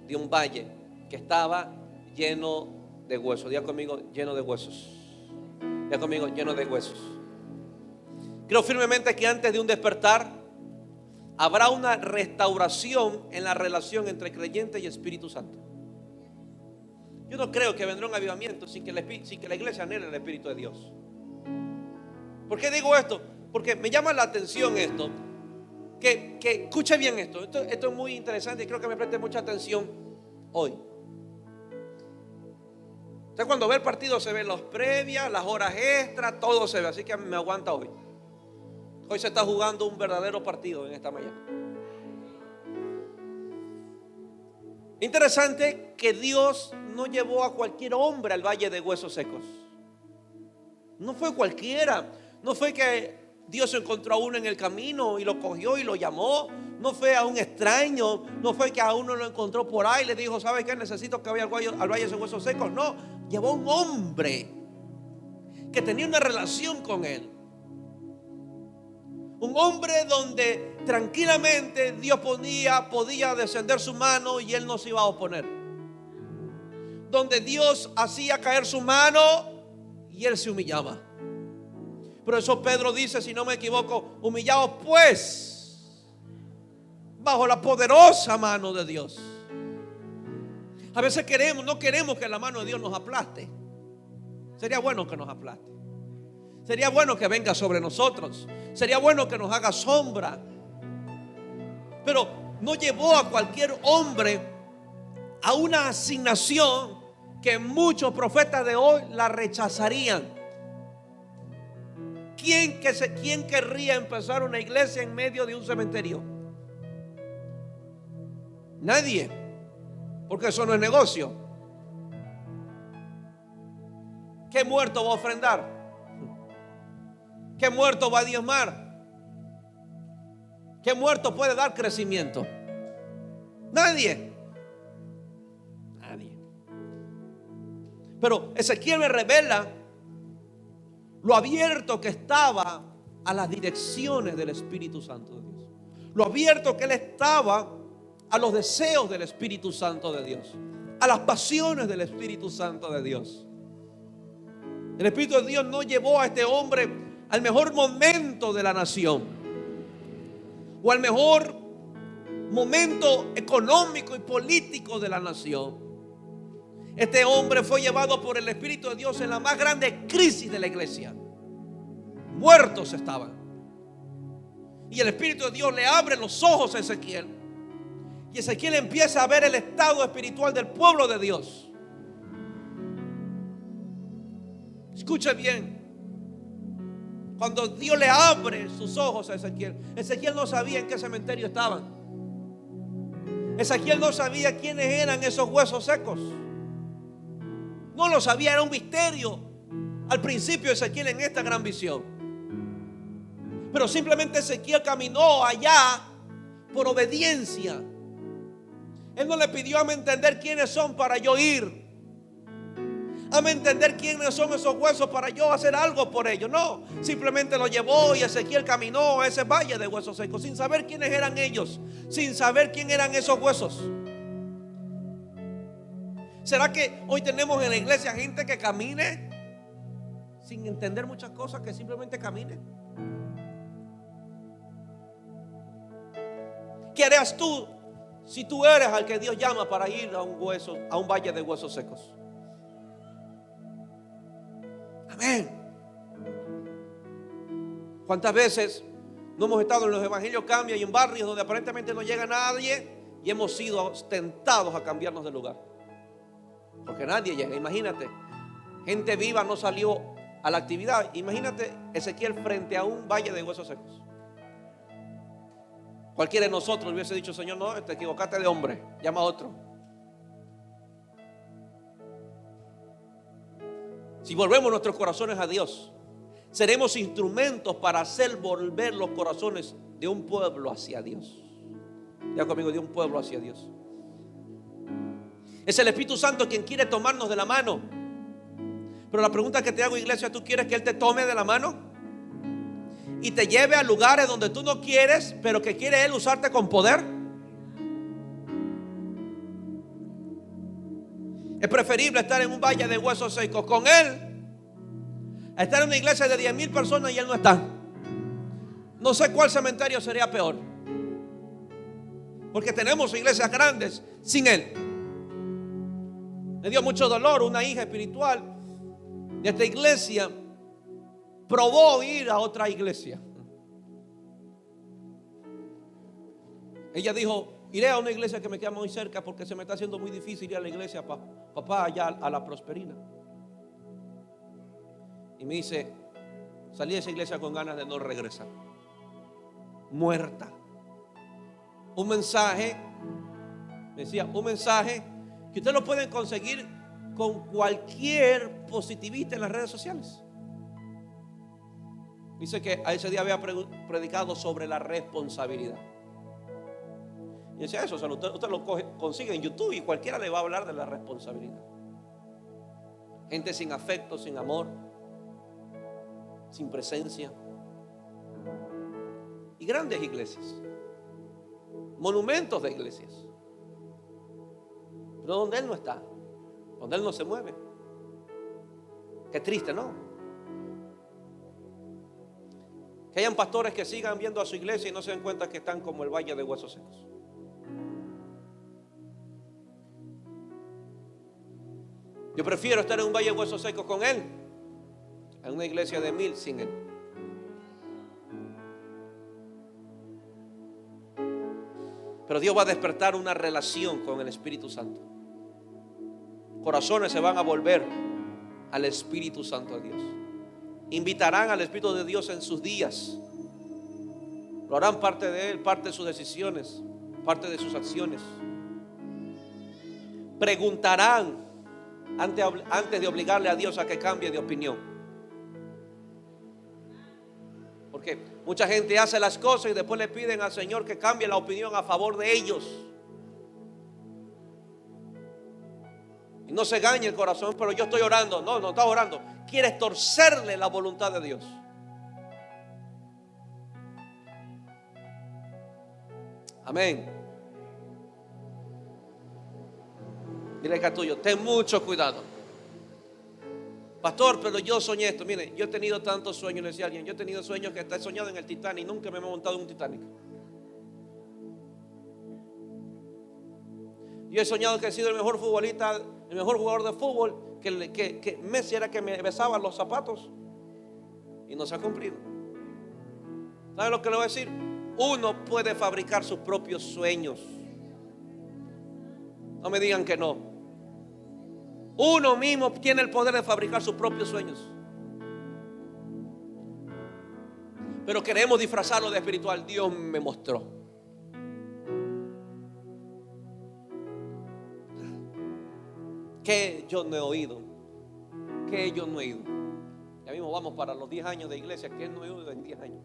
de un valle que estaba lleno de huesos. Ya conmigo: lleno de huesos. Ya conmigo: lleno de huesos. Creo firmemente que antes de un despertar habrá una restauración en la relación entre creyente y Espíritu Santo. Yo no creo que vendrá un avivamiento sin que la iglesia anhele el Espíritu de Dios. ¿Por qué digo esto? Porque me llama la atención esto. Que escuche bien esto. Esto es muy interesante y creo que me preste mucha atención hoy. Usted cuando ve el partido se ven las previas, las horas extras, todo se ve. Así que me aguanta hoy. Hoy se está jugando un verdadero partido en esta mañana. Interesante que Dios no llevó a cualquier hombre al valle de huesos secos. No fue cualquiera. No fue que Dios encontró a uno en el camino y lo cogió y lo llamó. No fue a un extraño. No fue que a uno lo encontró por ahí y le dijo: ¿sabe qué? Necesito que vaya al valle de huesos secos. No, llevó a un hombre que tenía una relación con él. Un hombre donde tranquilamente Dios podía descender su mano y él no se iba a oponer. Donde Dios hacía caer su mano y él se humillaba. Por eso Pedro dice, si no me equivoco: humillaos pues bajo la poderosa mano de Dios. A veces no queremos que la mano de Dios nos aplaste. Sería bueno que nos aplaste. Sería bueno que venga sobre nosotros. Sería bueno que nos haga sombra. Pero no llevó a cualquier hombre a una asignación que muchos profetas de hoy la rechazarían. ¿Quién querría empezar una iglesia en medio de un cementerio? Nadie. Porque eso no es negocio. ¿Qué muerto va a ofrendar? ¿Qué muerto va a diezmar? ¿Qué muerto puede dar crecimiento? Nadie. Pero Ezequiel me revela lo abierto que estaba a las direcciones del Espíritu Santo de Dios. Lo abierto que él estaba a los deseos del Espíritu Santo de Dios, a las pasiones del Espíritu Santo de Dios. El Espíritu de Dios no llevó a este hombre al mejor momento de la nación, o al mejor momento económico y político de la nación. Este hombre fue llevado por el Espíritu de Dios en la más grande crisis de la iglesia. Muertos estaban. Y el Espíritu de Dios le abre los ojos a Ezequiel. Y Ezequiel empieza a ver el estado espiritual del pueblo de Dios. Escuche bien. Cuando Dios le abre sus ojos a Ezequiel, Ezequiel no sabía en qué cementerio estaban. Ezequiel no sabía quiénes eran esos huesos secos. No lo sabía, era un misterio al principio Ezequiel en esta gran visión. Pero simplemente Ezequiel caminó allá por obediencia. Él no le pidió a entender quiénes son para yo ir, a entender quiénes son esos huesos para yo hacer algo por ellos. No, simplemente lo llevó y Ezequiel caminó a ese valle de huesos secos sin saber quiénes eran ellos, sin saber quién eran esos huesos. ¿Será que hoy tenemos en la iglesia gente que camine sin entender muchas cosas, que simplemente camine? ¿Qué harías tú si tú eres al que Dios llama para ir a un valle de huesos secos? Amén. ¿Cuántas veces no hemos estado en los evangelios Cambia y en barrios donde aparentemente no llega nadie y hemos sido tentados a cambiarnos de lugar? Porque nadie llega. Imagínate, gente viva no salió a la actividad. Imagínate Ezequiel frente a un valle de huesos secos. Cualquiera de nosotros hubiese dicho: Señor, no, te equivocaste de hombre, llama a otro. Si volvemos nuestros corazones a Dios, seremos instrumentos para hacer volver los corazones de un pueblo hacia Dios. Ya conmigo, de un pueblo hacia Dios. Es el Espíritu Santo quien quiere tomarnos de la mano. Pero la pregunta que te hago, iglesia: ¿tú quieres que Él te tome de la mano y te lleve a lugares donde tú no quieres, pero que quiere Él usarte con poder? Es preferible estar en un valle de huesos secos con Él a estar en una iglesia de 10,000 personas y Él no está. No sé cuál cementerio sería peor, porque tenemos iglesias grandes sin Él. Me dio mucho dolor. Una hija espiritual de esta iglesia probó ir a otra iglesia. Ella dijo: iré a una iglesia que me queda muy cerca porque se me está haciendo muy difícil ir a la iglesia, papá, allá a la Prosperina. Y me dice: salí de esa iglesia con ganas de no regresar. Muerta. Un mensaje, me decía, un mensaje que ustedes lo pueden conseguir con cualquier positivista en las redes sociales. Dice que a ese día había predicado sobre la responsabilidad. Y decía eso, o sea, usted lo consigue en YouTube y cualquiera le va a hablar de la responsabilidad. Gente sin afecto, sin amor, sin presencia. Y grandes iglesias, monumentos de iglesias, pero donde Él no está, donde Él no se mueve. Qué triste, ¿no? Que hayan pastores que sigan viendo a su iglesia y no se den cuenta que están como el valle de huesos secos. Yo prefiero estar en un valle de huesos secos con Él, en una iglesia de 1,000 sin Él. Pero Dios va a despertar una relación con el Espíritu Santo. Corazones se van a volver al Espíritu Santo de Dios. Invitarán al Espíritu de Dios en sus días. Lo harán parte de Él, parte de sus decisiones, parte de sus acciones. Preguntarán antes de obligarle a Dios a que cambie de opinión. Porque mucha gente hace las cosas y después le piden al Señor que cambie la opinión a favor de ellos. Y no se engañe el corazón: pero yo estoy orando. No, no está orando. Quieres torcerle la voluntad de Dios. Amén. Dile que a tuyo: ten mucho cuidado Pastor, pero yo soñé esto. Mire, yo he tenido tantos sueños, le decía a alguien. Yo he tenido sueños que hasta he soñado en el Titanic. Nunca me he montado en un Titanic. Yo he soñado que he sido el mejor futbolista, el mejor jugador de fútbol, que Messi era que me besaba los zapatos. Y no se ha cumplido. ¿Saben lo que le voy a decir? Uno puede fabricar sus propios sueños. No me digan que no. Uno mismo tiene el poder de fabricar sus propios sueños. Pero queremos disfrazarlo de espiritual. Dios me mostró. Que yo no he oído. Que yo no he oído. Ya mismo vamos para los 10 años de iglesia. Que no he oído en 10 años.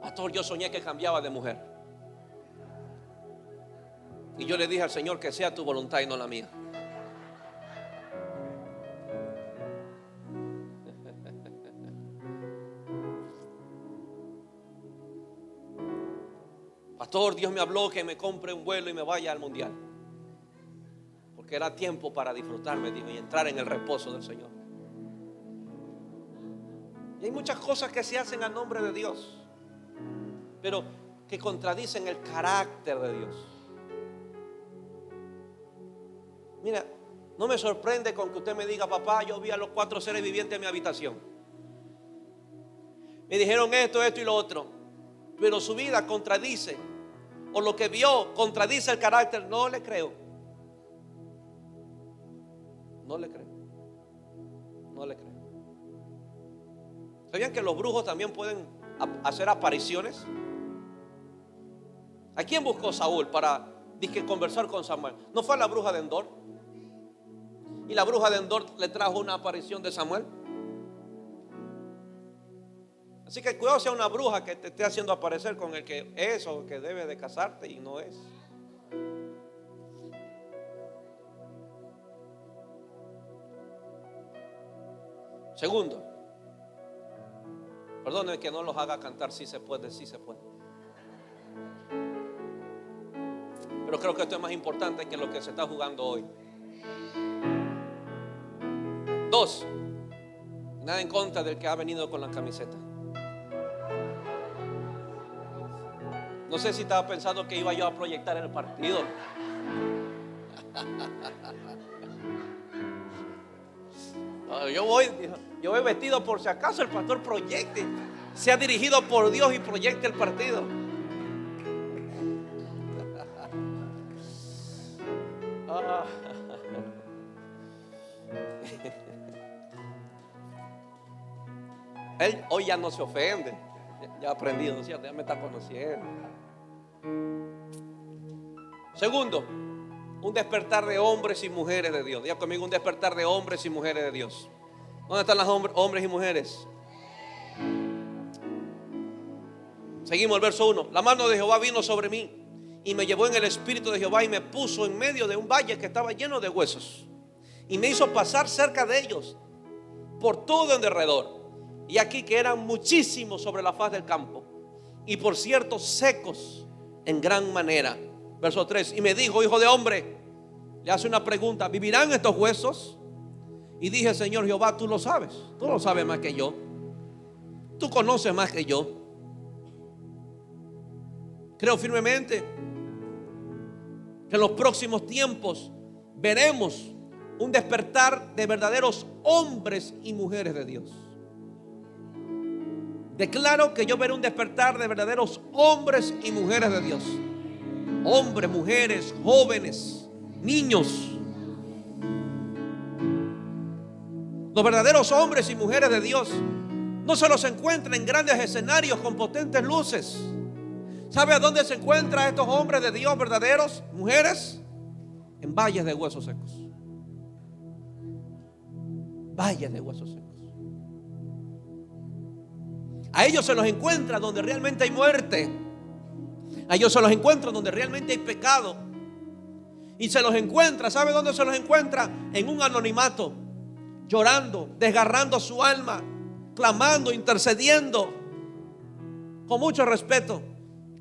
Pastor, yo soñé que cambiaba de mujer. Y yo le dije al Señor que sea tu voluntad y no la mía. Pastor, Dios me habló que me compre un vuelo y me vaya al mundial. Porque era tiempo para disfrutarme, dijo, y entrar en el reposo del Señor. Y hay muchas cosas que se hacen a nombre de Dios, pero que contradicen el carácter de Dios. Mira, no me sorprende con que usted me diga: papá, yo vi a los 4 seres vivientes en mi habitación. Me dijeron esto, esto y lo otro. Pero su vida contradice, o lo que vio contradice el carácter. No le creo. No le creo. No le creo. ¿Sabían que los brujos también pueden hacer apariciones? ¿A quién buscó Saúl para conversar con Samuel? ¿No fue a la bruja de Endor? ¿Y la bruja de Endor le trajo una aparición de Samuel? Así que cuidado sea una bruja que te esté haciendo aparecer con el que es o que debe de casarte y no es. Segundo, perdónenme que no los haga cantar. Sí se puede, sí se puede. Pero creo que esto es más importante que lo que se está jugando hoy. 2, nada en contra del que ha venido con la camiseta. No sé si estaba pensando que iba yo a proyectar en el partido. No, yo voy vestido por si acaso el pastor proyecte, sea dirigido por Dios y proyecte el partido. Él hoy ya no se ofende. Ya ha aprendido, ¿no es cierto? Ya me está conociendo. Segundo, un despertar de hombres y mujeres de Dios. Diga conmigo: un despertar de hombres y mujeres de Dios. ¿Dónde están los hombres y mujeres? Seguimos el verso 1. La mano de Jehová vino sobre mí y me llevó en el espíritu de Jehová y me puso en medio de un valle que estaba lleno de huesos, y me hizo pasar cerca de ellos por todo en derredor. Y aquí que eran muchísimos sobre la faz del campo, y por cierto secos en gran manera. Verso 3. Y me dijo: hijo de hombre, le hace una pregunta: ¿vivirán estos huesos? Y dije: Señor Jehová, tú lo sabes. Tú lo sabes más que yo. Tú conoces más que yo. Creo firmemente que en los próximos tiempos veremos un despertar de verdaderos hombres y mujeres de Dios. Declaro que yo veré un despertar de verdaderos hombres y mujeres de Dios. Hombres, mujeres, jóvenes, niños. Los verdaderos hombres y mujeres de Dios no se los encuentra en grandes escenarios con potentes luces. ¿Sabe a dónde se encuentran estos hombres de Dios verdaderos, mujeres? En valles de huesos secos. Valles de huesos secos. A ellos se los encuentra donde realmente hay muerte. A ellos se los encuentra donde realmente hay pecado. Y se los encuentra, ¿sabe dónde se los encuentra? En un anonimato, llorando, desgarrando su alma, clamando, intercediendo, con mucho respeto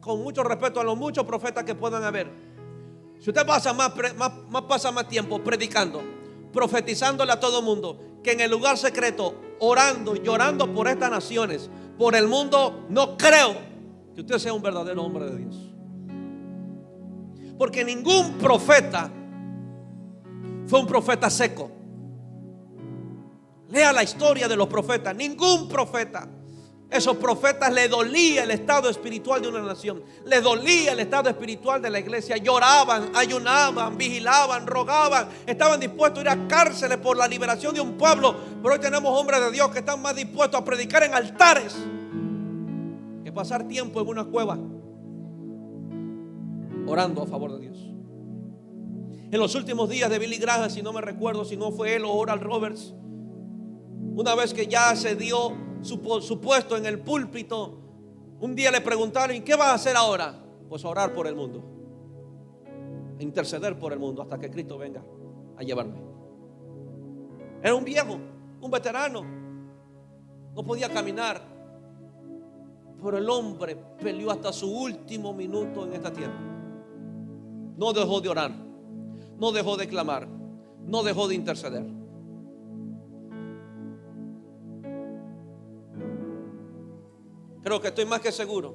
a los muchos profetas que puedan haber. Si usted pasa pasa más tiempo predicando, profetizándole a todo el mundo, que en el lugar secreto, orando y llorando por estas naciones, por el mundo, no creo que usted sea un verdadero hombre de Dios. Porque ningún profeta fue un profeta seco. Lea la historia de los profetas. Ningún profeta. Esos profetas le dolía el estado espiritual de una nación, le dolía el estado espiritual de la iglesia. Lloraban, ayunaban, vigilaban, rogaban, estaban dispuestos a ir a cárceles por la liberación de un pueblo. Pero hoy tenemos hombres de Dios que están más dispuestos a predicar en altares que pasar tiempo en una cueva orando a favor de Dios. En los últimos días de Billy Graham, si no me recuerdo, si no fue él o Oral Roberts, una vez que ya se dio su puesto en el púlpito, un día le preguntaron: ¿y qué vas a hacer ahora? Pues orar por el mundo, a interceder por el mundo hasta que Cristo venga a llevarme. Era un viejo, un veterano, no podía caminar, pero el hombre peleó hasta su último minuto en esta tierra. No dejó de orar, no dejó de clamar, no dejó de interceder. Creo que estoy más que seguro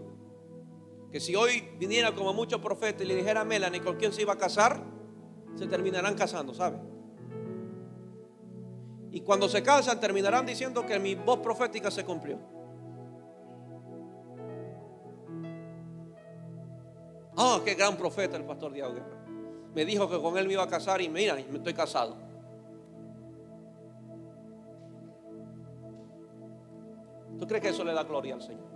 que si hoy viniera como muchos profetas y le dijera a Melanie con quién se iba a casar, se terminarán casando, ¿sabe? Y cuando se casan terminarán diciendo que mi voz profética se cumplió. Oh, qué gran profeta el pastor Diego Guerra. Me dijo que con él me iba a casar y mira, me estoy casado. ¿Tú crees que eso le da gloria al Señor?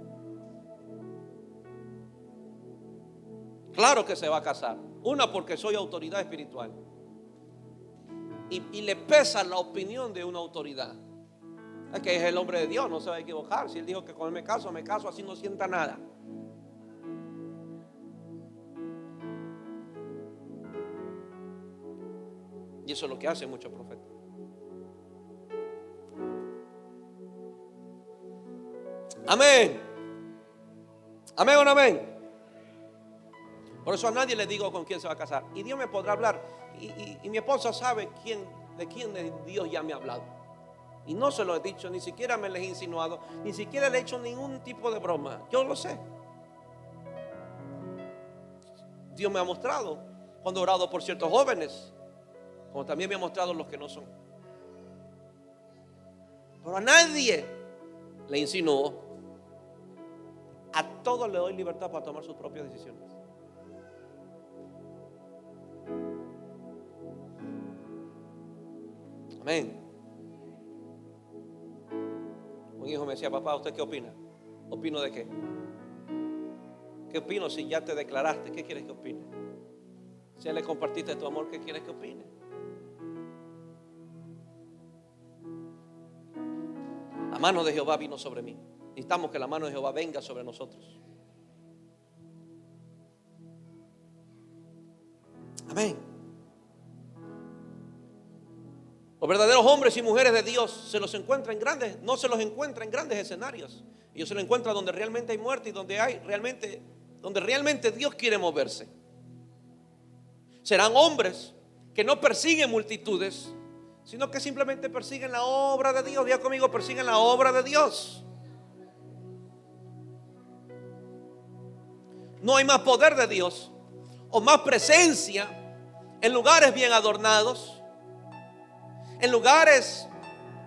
Claro que se va a casar. Una, porque soy autoridad espiritual y le pesa la opinión de una autoridad. Es que es el hombre de Dios, no se va a equivocar. Si él dijo que con él me caso, así no sienta nada. Y eso es lo que hacen muchos profetas. Amén. Amén o no amén. Por eso a nadie le digo con quién se va a casar. Y Dios me podrá hablar. Y mi esposa sabe de quién de Dios ya me ha hablado. Y no se lo he dicho, ni siquiera me le he insinuado, ni siquiera le he hecho ningún tipo de broma. Yo lo sé. Dios me ha mostrado cuando he orado por ciertos jóvenes, como también me ha mostrado los que no son. Pero a nadie le insinuó. A todos le doy libertad para tomar sus propias decisiones. Amén. Un hijo me decía: papá, ¿usted qué opina? ¿Opino de qué? ¿Qué opino si ya te declaraste? ¿Qué quieres que opine? Si ya le compartiste tu amor, ¿qué quieres que opine? La mano de Jehová vino sobre mí. Necesitamos que la mano de Jehová venga sobre nosotros. Amén. Los verdaderos hombres y mujeres de Dios se los encuentra en grandes, no se los encuentra en grandes escenarios. Ellos se los encuentran donde realmente hay muerte y donde realmente Dios quiere moverse. Serán hombres que no persiguen multitudes, sino que simplemente persiguen la obra de Dios. Diga conmigo: persiguen la obra de Dios. No hay más poder de Dios o más presencia en lugares bien adornados, en lugares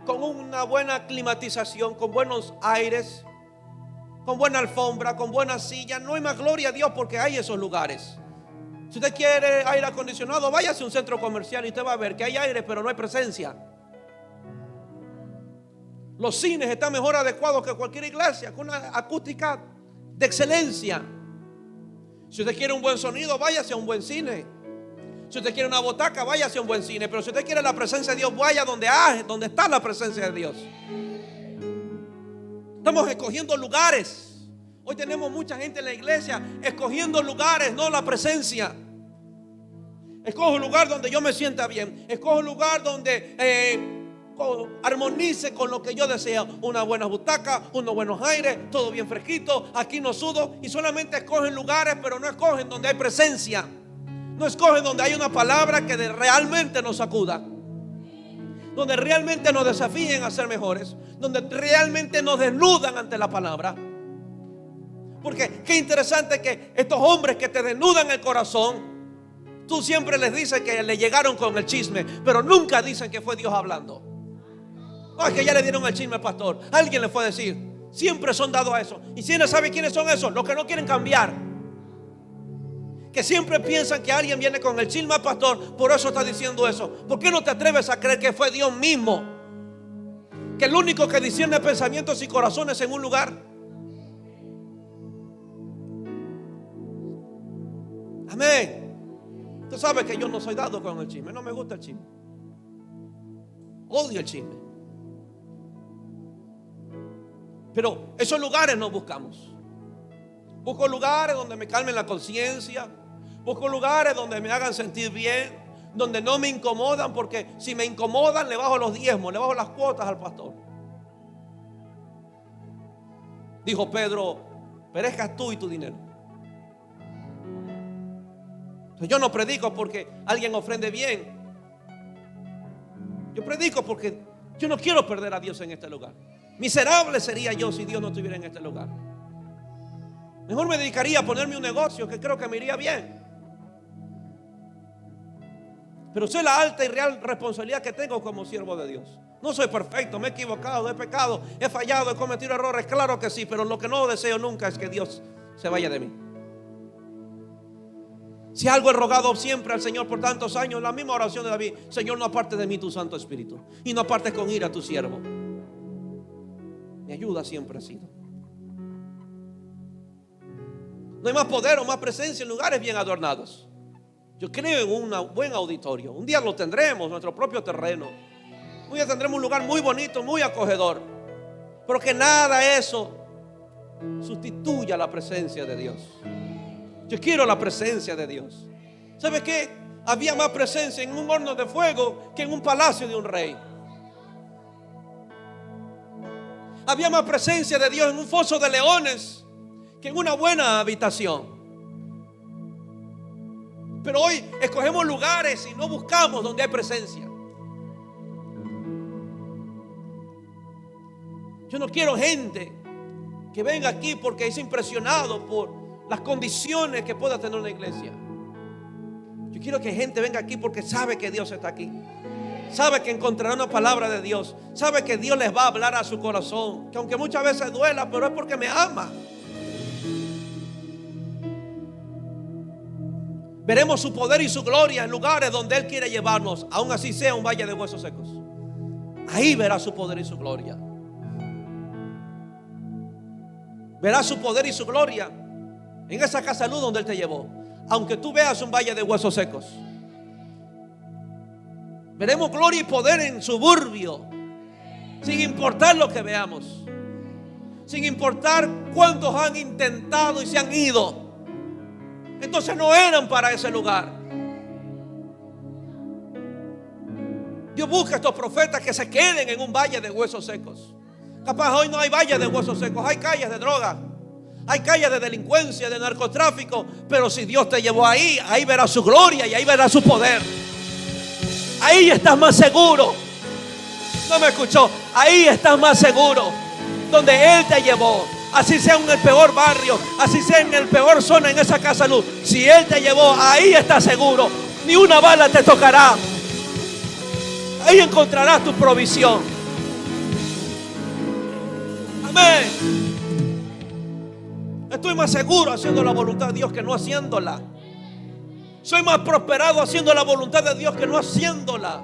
con una buena climatización, con buenos aires, con buena alfombra, con buenas sillas. No hay más gloria a Dios porque hay esos lugares. Si usted quiere aire acondicionado, váyase a un centro comercial y usted va a ver que hay aire, pero no hay presencia. Los cines están mejor adecuados que cualquier iglesia, con una acústica de excelencia. Si usted quiere un buen sonido, váyase a un buen cine. Si usted quiere una butaca, váyase a un buen cine. Pero si usted quiere la presencia de Dios, vaya donde está la presencia de Dios. Estamos escogiendo lugares. Hoy tenemos mucha gente en la iglesia escogiendo lugares, no la presencia. Escojo un lugar donde yo me sienta bien. Escojo un lugar donde armonice con lo que yo deseo. Una buena butaca, unos buenos aires, todo bien fresquito. Aquí no sudo. Y solamente escogen lugares, pero no escogen donde hay presencia. No escogen donde hay una palabra que realmente nos sacuda, donde realmente nos desafíen a ser mejores, donde realmente nos desnudan ante la palabra. Porque qué interesante que estos hombres que te desnudan el corazón, tú siempre les dices que le llegaron con el chisme, pero nunca dicen que fue Dios hablando. No, es que ya le dieron el chisme al pastor, alguien le fue a decir. Siempre son dados a eso. ¿Y quién sabe quiénes son esos? Los que no quieren cambiar, que siempre piensan que alguien viene con el chisme al pastor, por eso está diciendo eso. ¿Por qué no te atreves a creer que fue Dios mismo, que el único que discierne pensamientos y corazones en un lugar? Amén. Tú sabes que yo no soy dado con el chisme, no me gusta el chisme, odio el chisme. Pero esos lugares no buscamos. Busco lugares donde me calmen la conciencia. Busco lugares donde me hagan sentir bien, donde no me incomodan, porque si me incomodan le bajo los diezmos, le bajo las cuotas al pastor. Dijo Pedro: perezcas tú y tu dinero. Entonces yo no predico porque alguien ofrende bien. Yo predico porque yo no quiero perder a Dios en este lugar. Miserable sería yo si Dios no estuviera en este lugar. Mejor me dedicaría a ponerme un negocio que creo que me iría bien. Pero sé la alta y real responsabilidad que tengo como siervo de Dios. No soy perfecto, me he equivocado, he pecado, he fallado, he cometido errores, claro que sí. Pero lo que no deseo nunca es que Dios se vaya de mí. Si algo he rogado siempre al Señor por tantos años, la misma oración de David: Señor, no apartes de mí tu Santo Espíritu, y no apartes con ira a tu siervo. Mi ayuda siempre ha sido. No hay más poder o más presencia en lugares bien adornados. Yo creo en un buen auditorio. Un día lo tendremos, nuestro propio terreno. Un día tendremos un lugar muy bonito, muy acogedor. Pero que nada eso sustituya la presencia de Dios. Yo quiero la presencia de Dios. ¿Sabe qué? Había más presencia en un horno de fuego que en un palacio de un rey. Había más presencia de Dios en un foso de leones que en una buena habitación. Pero hoy escogemos lugares y no buscamos donde hay presencia. Yo no quiero gente que venga aquí porque es impresionado por las condiciones que pueda tener una iglesia. Yo quiero que gente venga aquí porque sabe que Dios está aquí, sabe que encontrará una palabra de Dios, sabe que Dios les va a hablar a su corazón, que aunque muchas veces duela, pero es porque me ama. Veremos su poder y su gloria en lugares donde Él quiere llevarnos, aun así sea un valle de huesos secos. Ahí verá su poder y su gloria. Verás su poder y su gloria en esa casa de luz donde Él te llevó, aunque tú veas un valle de huesos secos. Veremos gloria y poder en suburbio, sin importar lo que veamos, sin importar cuántos han intentado y se han ido. Entonces no eran para ese lugar. Dios busca a estos profetas que se queden en un valle de huesos secos. Capaz hoy no hay valle de huesos secos, hay calles de droga, hay calles de delincuencia, de narcotráfico. Pero si Dios te llevó ahí, ahí verás su gloria y ahí verás su poder. Ahí estás más seguro. No me escuchó. Ahí estás más seguro, donde Él te llevó. Así sea en el peor barrio, así sea en el peor zona, en esa casa luz. Si Él te llevó, ahí estás seguro. Ni una bala te tocará. Ahí encontrarás tu provisión. Amén. Estoy más seguro haciendo la voluntad de Dios que no haciéndola. Soy más prosperado haciendo la voluntad de Dios que no haciéndola.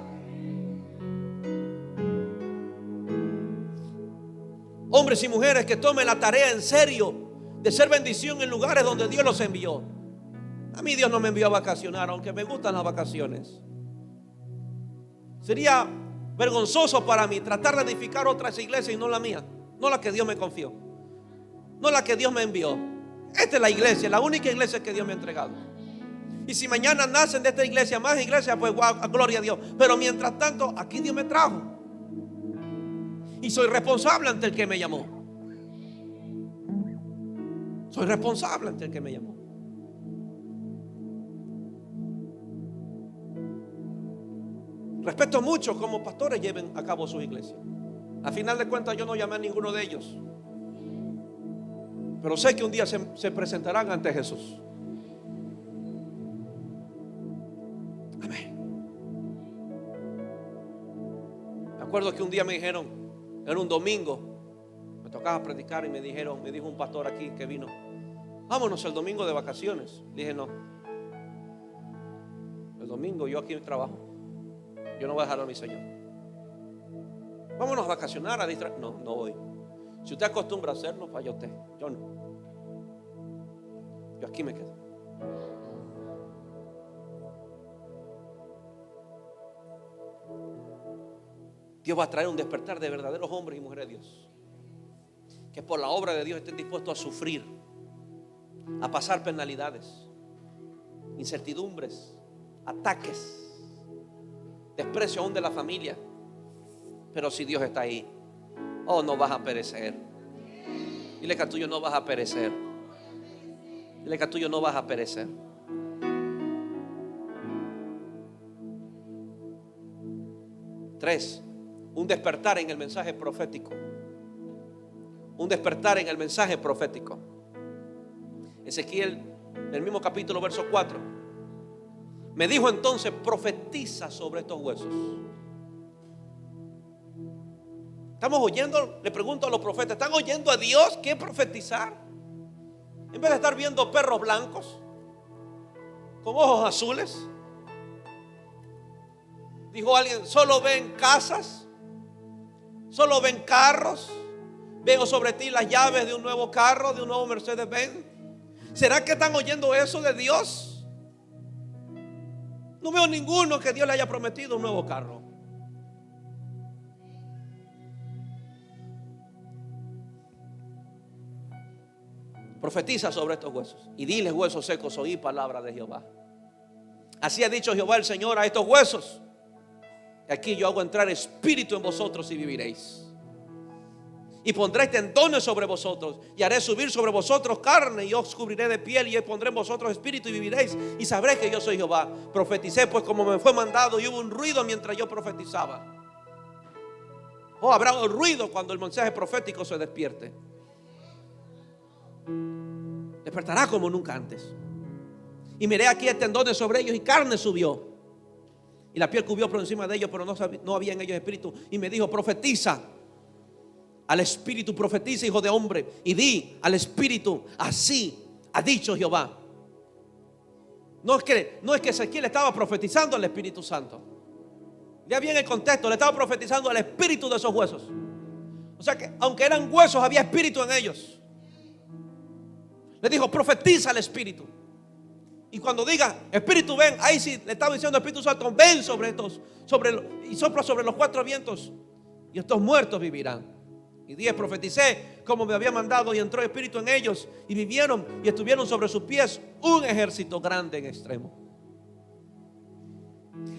Hombres y mujeres que tomen la tarea en serio de ser bendición en lugares donde Dios los envió. A mí Dios no me envió a vacacionar, aunque me gustan las vacaciones. Sería vergonzoso para mí tratar de edificar otras iglesias y no la mía, no la que Dios me confió, no la que Dios me envió. Esta es la iglesia, la única iglesia que Dios me ha entregado. Y si mañana nacen de esta iglesia más iglesias, pues wow, gloria a Dios. Pero mientras tanto, aquí Dios me trajo. Y soy responsable ante el que me llamó. Soy responsable ante el que me llamó. Respeto mucho cómo pastores lleven a cabo sus iglesias. A final de cuentas yo no llamé a ninguno de ellos, pero sé que un día se presentarán ante Jesús. Amén. Me acuerdo que un día me dijeron, era un domingo, me tocaba predicar y me dijo un pastor aquí que vino, vámonos el domingo de vacaciones. Dije no, el domingo yo aquí trabajo, yo no voy a dejar a mi Señor. Vámonos a vacacionar, a distraer. No, no voy. Si usted acostumbra a hacerlo, vaya usted, yo no. Yo aquí me quedo. Dios va a traer un despertar de verdaderos hombres y mujeres de Dios, que por la obra de Dios estén dispuestos a sufrir, a pasar penalidades, incertidumbres, ataques, desprecio aún de la familia. Pero si Dios está ahí, oh, no vas a perecer. Dile que a tuyo no vas a perecer. Dile que a tuyo no vas a perecer. Tres, un despertar en el mensaje profético. Un despertar en el mensaje profético. Ezequiel, en el mismo capítulo, verso 4. Me dijo entonces, profetiza sobre estos huesos. Estamos oyendo, le pregunto a los profetas, ¿están oyendo a Dios qué profetizar? En vez de estar viendo perros blancos con ojos azules. Dijo alguien, solo ven casas, solo ven carros. Veo sobre ti las llaves de un nuevo carro, de un nuevo Mercedes-Benz. ¿Será que están oyendo eso de Dios? No veo ninguno que Dios le haya prometido un nuevo carro. Profetiza sobre estos huesos y diles, huesos secos, oí palabra de Jehová. Así ha dicho Jehová el Señor a estos huesos: aquí yo hago entrar espíritu en vosotros y viviréis. Y pondré tendones sobre vosotros y haré subir sobre vosotros carne, y os cubriré de piel y pondré en vosotros espíritu y viviréis, y sabréis que yo soy Jehová. Profeticé pues como me fue mandado, y hubo un ruido mientras yo profetizaba. Oh, habrá un ruido cuando el mensaje profético se despierte. Despertará como nunca antes. Y miré aquí tendones sobre ellos y carne subió, y la piel cubrió por encima de ellos, pero no había en ellos espíritu. Y me dijo, profetiza al espíritu, profetiza, hijo de hombre, y di al espíritu, así ha dicho Jehová. No es que Ezequiel estaba profetizando al Espíritu Santo. Ya bien el contexto, le estaba profetizando al espíritu de esos huesos. O sea que aunque eran huesos, había espíritu en ellos. Le dijo, profetiza al espíritu. Y cuando diga, espíritu ven, ahí sí le estaba diciendo al Espíritu Santo, ven sobre estos, y sopla sobre los cuatro vientos, y estos muertos vivirán. Y dije, profeticé como me había mandado, y entró espíritu en ellos, y vivieron, y estuvieron sobre sus pies un ejército grande en extremo.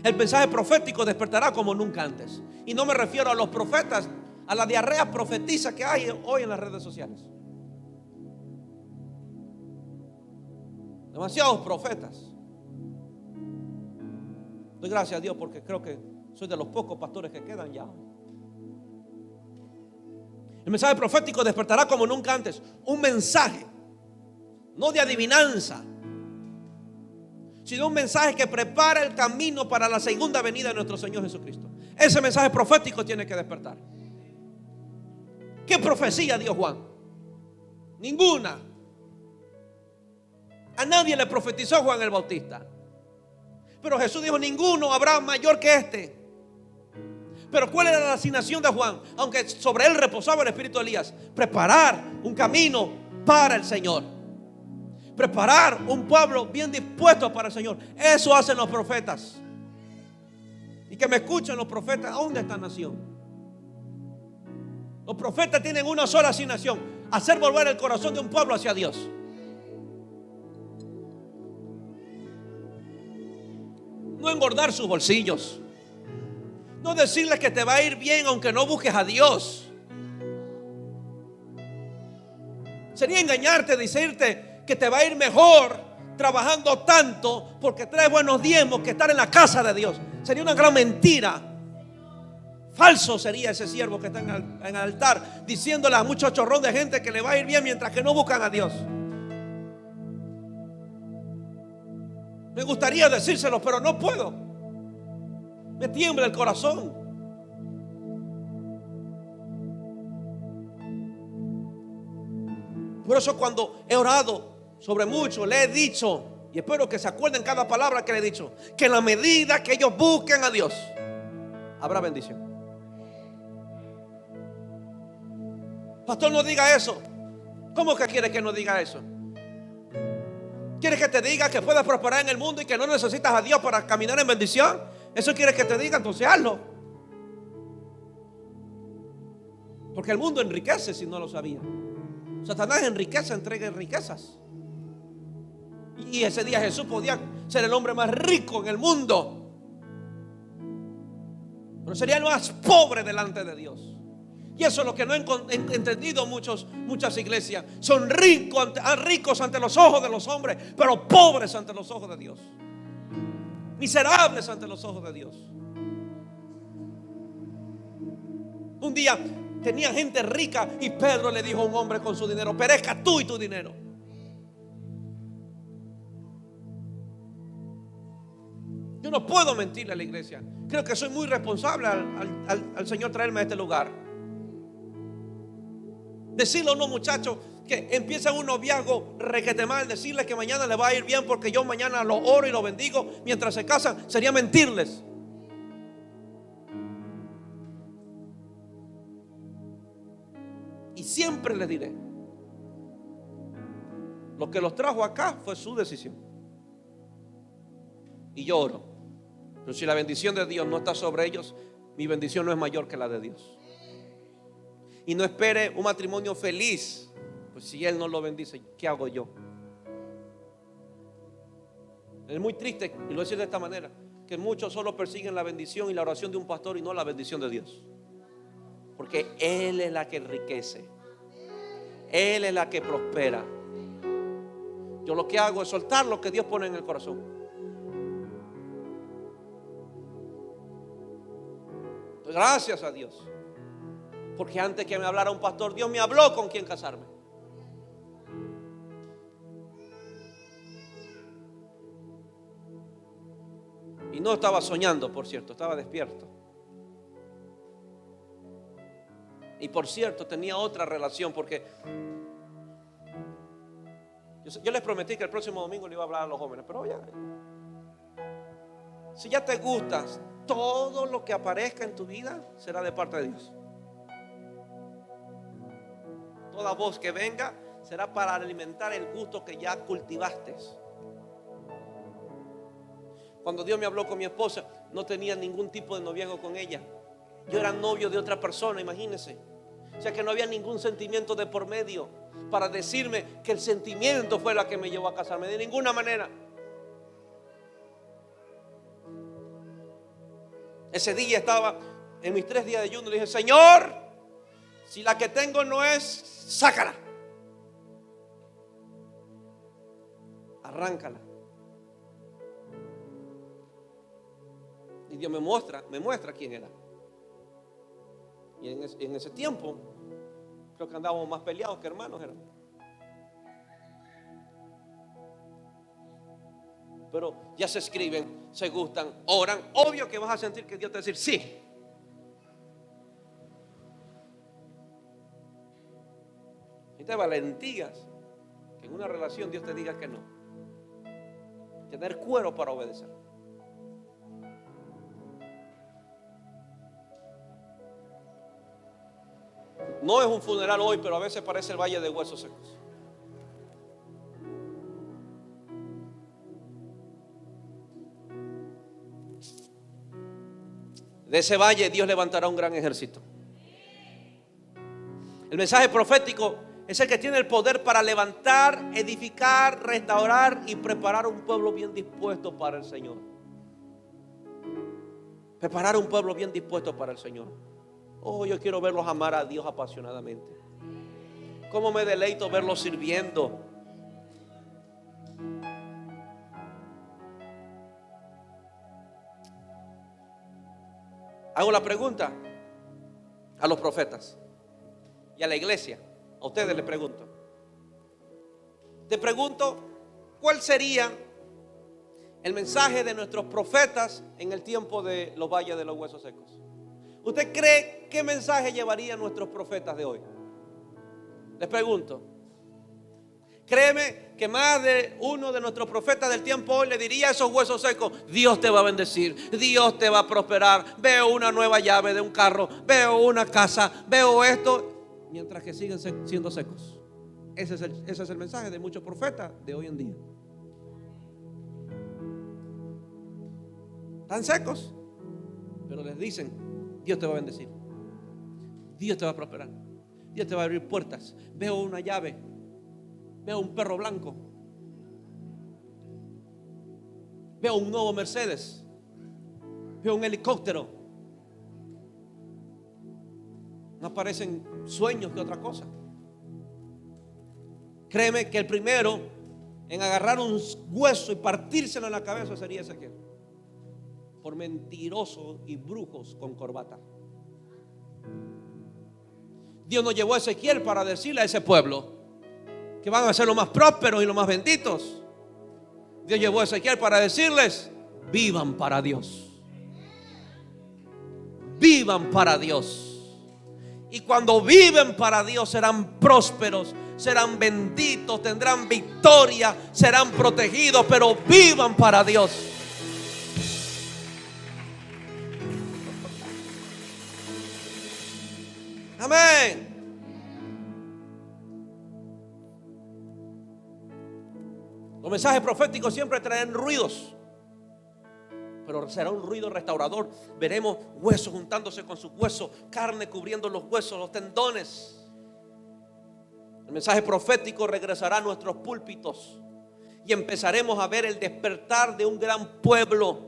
El mensaje profético despertará como nunca antes. Y no me refiero a los profetas, a la diarrea profetiza que hay hoy en las redes sociales. Demasiados profetas. Doy gracias a Dios porque creo que soy de los pocos pastores que quedan ya. El mensaje profético despertará como nunca antes. Un mensaje, no de adivinanza, sino un mensaje que prepara el camino para la segunda venida de nuestro Señor Jesucristo. Ese mensaje profético tiene que despertar. ¿Qué profecía dio Juan? Ninguna. A nadie le profetizó Juan el Bautista. Pero Jesús dijo, ninguno habrá mayor que este. Pero ¿cuál era la asignación de Juan? Aunque sobre él reposaba el espíritu de Elías, preparar un camino para el Señor, preparar un pueblo bien dispuesto para el Señor. Eso hacen los profetas. Y que me escuchen los profetas aún de esta nación. Los profetas tienen una sola asignación: hacer volver el corazón de un pueblo hacia Dios. No engordar sus bolsillos. No decirles que te va a ir bien aunque no busques a Dios. Sería engañarte, decirte que te va a ir mejor trabajando tanto porque traes buenos diezmos que estar en la casa de Dios. Sería una gran mentira. Falso sería ese siervo que está en el altar diciéndole a muchos chorrón de gente que le va a ir bien mientras que no buscan a Dios. Me gustaría decírselo, pero no puedo. Me tiembla el corazón. Por eso cuando he orado sobre mucho, le he dicho, y espero que se acuerden cada palabra que le he dicho, que en la medida que ellos busquen a Dios, habrá bendición. Pastor, no diga eso. ¿Cómo que quiere que no diga eso? ¿Quiere que te diga que puedes prosperar en el mundo y que no necesitas a Dios para caminar en bendición? ¿Eso quiere que te diga? Entonces hazlo. Porque el mundo enriquece, si no lo sabía. Satanás enriquece, entrega riquezas. Y ese día Jesús podía ser el hombre más rico en el mundo, pero sería el más pobre delante de Dios. Y eso es lo que no han entendido muchas iglesias. Son ricos ante los ojos de los hombres, pero pobres ante los ojos de Dios. Miserables ante los ojos de Dios. Un día tenía gente rica y Pedro le dijo a un hombre con su dinero: perezca tú y tu dinero. Yo no puedo mentirle a la iglesia. Creo que soy muy responsable al Señor traerme a este lugar. Decirle a unos muchachos que empiezan un noviazgo requete mal, decirles que mañana le va a ir bien porque yo mañana lo oro y lo bendigo mientras se casan, sería mentirles. Y siempre les diré: lo que los trajo acá fue su decisión. Y yo oro. Pero si la bendición de Dios no está sobre ellos, mi bendición no es mayor que la de Dios. Y no espere un matrimonio feliz, pues si Él no lo bendice, ¿qué hago yo? Es muy triste, y lo voy a decir de esta manera, que muchos solo persiguen la bendición y la oración de un pastor y no la bendición de Dios. Porque Él es la que enriquece, Él es la que prospera. Yo lo que hago es soltar lo que Dios pone en el corazón. Gracias a Dios, porque antes que me hablara un pastor, Dios me habló con quién casarme. Y no estaba soñando, por cierto, estaba despierto. Y por cierto, tenía otra relación, porque yo les prometí que el próximo domingo le iba a hablar a los jóvenes. Pero ya, si ya te gustas, todo lo que aparezca en tu vida será de parte de Dios. Toda voz que venga será para alimentar el gusto que ya cultivaste. Cuando Dios me habló con mi esposa, no tenía ningún tipo de noviazgo con ella. Yo era novio de otra persona, imagínense. O sea que no había ningún sentimiento de por medio para decirme que el sentimiento fue la que me llevó a casarme. De ninguna manera. Ese día estaba en mis 3 días de ayuno. Le dije: Señor, si la que tengo no es, sácala, arráncala. Y Dios me muestra quién era. Y en ese tiempo creo que andábamos más peleados que hermanos éramos. Pero ya se escriben, se gustan, oran. Obvio que vas a sentir que Dios te va a decir sí. Y te valentías que en una relación Dios te diga que no. Tener cuero para obedecer. No es un funeral hoy, pero a veces parece el valle de huesos secos. De ese valle Dios levantará un gran ejército. El mensaje profético es el que tiene el poder para levantar, edificar, restaurar y preparar un pueblo bien dispuesto para el Señor. Preparar un pueblo bien dispuesto para el Señor. Oh, yo quiero verlos amar a Dios apasionadamente. Cómo me deleito verlos sirviendo. Hago la pregunta a los profetas y a la iglesia. A ustedes les pregunto. Te pregunto, ¿cuál sería el mensaje de nuestros profetas en el tiempo de los valles de los huesos secos? ¿Usted cree qué mensaje llevarían nuestros profetas de hoy? Les pregunto. Créeme que más de uno de nuestros profetas del tiempo hoy le diría a esos huesos secos: Dios te va a bendecir, Dios te va a prosperar, veo una nueva llave de un carro, veo una casa, veo esto, mientras que siguen siendo secos. Ese es el mensaje de muchos profetas de hoy en día. Están secos, pero les dicen: Dios te va a bendecir, Dios te va a prosperar, Dios te va a abrir puertas. Veo una llave, veo un perro blanco, veo un nuevo Mercedes, veo un helicóptero. No parecen sueños que otra cosa. Créeme que el primero en agarrar un hueso y partírselo en la cabeza sería Ezequiel, por mentirosos y brujos con corbata. Dios nos llevó a Ezequiel para decirle a ese pueblo que van a ser los más prósperos y los más benditos. Dios llevó a Ezequiel para decirles: vivan para Dios, vivan para Dios. Y cuando viven para Dios serán prósperos, serán benditos, tendrán victoria, serán protegidos, pero vivan para Dios. Amén. Los mensajes proféticos siempre traen ruidos, pero será un ruido restaurador. Veremos huesos juntándose con sus huesos, carne cubriendo los huesos, los tendones. El mensaje profético regresará a nuestros púlpitos y empezaremos a ver el despertar de un gran pueblo.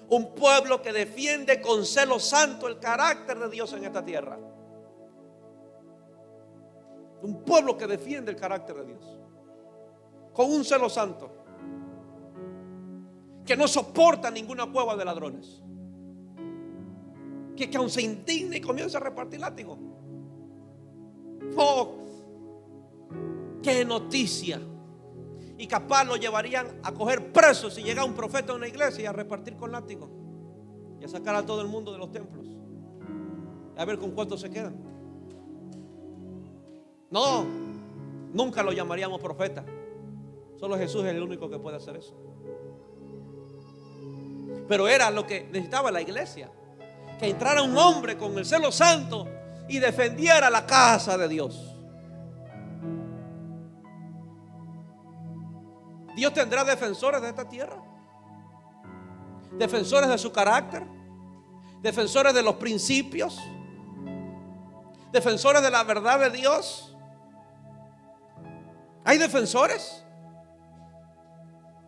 Un pueblo que defiende con celo santo el carácter de Dios en esta tierra. Un pueblo que defiende el carácter de Dios con un celo santo, que no soporta ninguna cueva de ladrones, que aún se indigna y comienza a repartir látigo. Oh, qué noticia. Y capaz lo llevarían a coger presos si llega un profeta a una iglesia y a repartir con látigo y a sacar a todo el mundo de los templos, a ver con cuántos se quedan. No, nunca lo llamaríamos profeta. Solo Jesús es el único que puede hacer eso. Pero era lo que necesitaba la iglesia, que entrara un hombre con el celo santo y defendiera la casa de Dios. Dios tendrá defensores de esta tierra, defensores de su carácter, defensores de los principios, defensores de la verdad de Dios. ¿Hay defensores?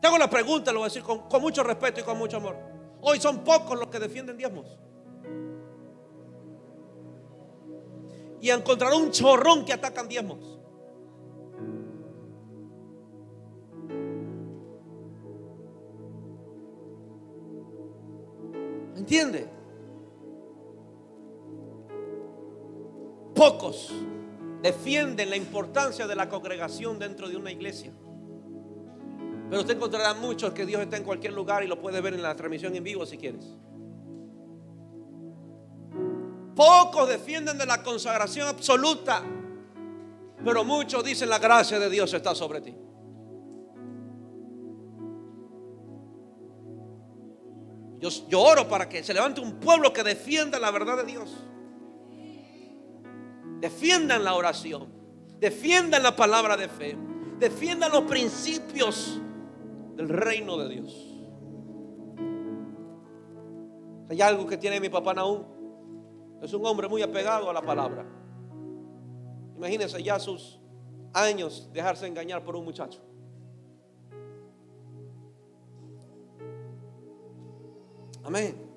Te hago la pregunta, lo voy a decir con mucho respeto y con mucho amor. Hoy son pocos los que defienden diezmos. Y encontrarán un chorrón que atacan diezmos. ¿Me entiende? Pocos defienden la importancia de la congregación dentro de una iglesia. Pero usted encontrará muchos que Dios está en cualquier lugar y lo puede ver en la transmisión en vivo si quieres. Pocos defienden de la consagración absoluta, pero muchos dicen: la gracia de Dios está sobre ti. Yo oro para que se levante un pueblo que defienda la verdad de Dios. Defiendan la oración, defiendan la palabra de fe, defiendan los principios del reino de Dios. Hay algo que tiene mi papá Nahum. Es un hombre muy apegado a la palabra. Imagínense ya sus años dejarse engañar por un muchacho. Amén.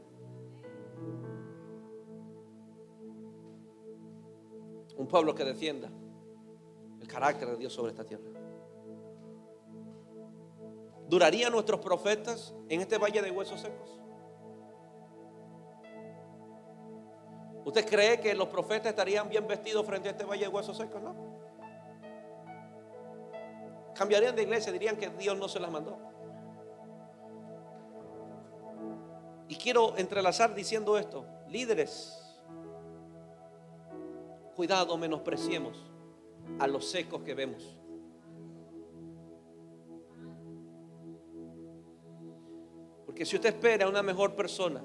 Un pueblo que defienda el carácter de Dios sobre esta tierra. ¿Durarían nuestros profetas en este valle de huesos secos? ¿Usted cree que los profetas estarían bien vestidos frente a este valle de huesos secos? No. Cambiarían de iglesia, dirían que Dios no se las mandó. Y quiero entrelazar diciendo esto: líderes, cuidado, menospreciemos a los secos que vemos. Porque si usted espera a una mejor persona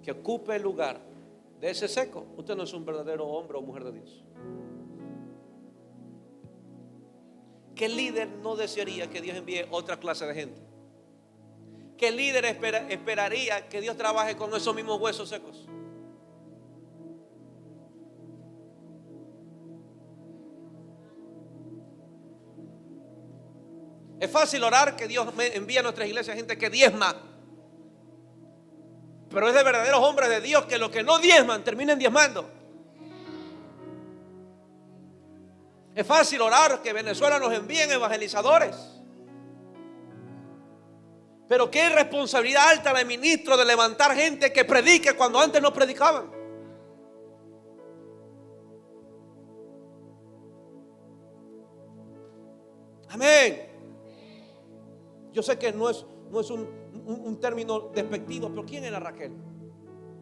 que ocupe el lugar de ese seco, usted no es un verdadero hombre o mujer de Dios. ¿Qué líder no desearía que Dios envíe otra clase de gente? ¿Qué líder esperaría que Dios trabaje con esos mismos huesos secos? Es fácil orar que Dios envíe a nuestras iglesias gente que diezma, pero es de verdaderos hombres de Dios que los que no diezman terminen diezmando. Es fácil orar que Venezuela nos envíen evangelizadores, pero qué responsabilidad alta de ministro de levantar gente que predique cuando antes no predicaban. Amén. Yo sé que no es un término despectivo, pero ¿quién era Raquel?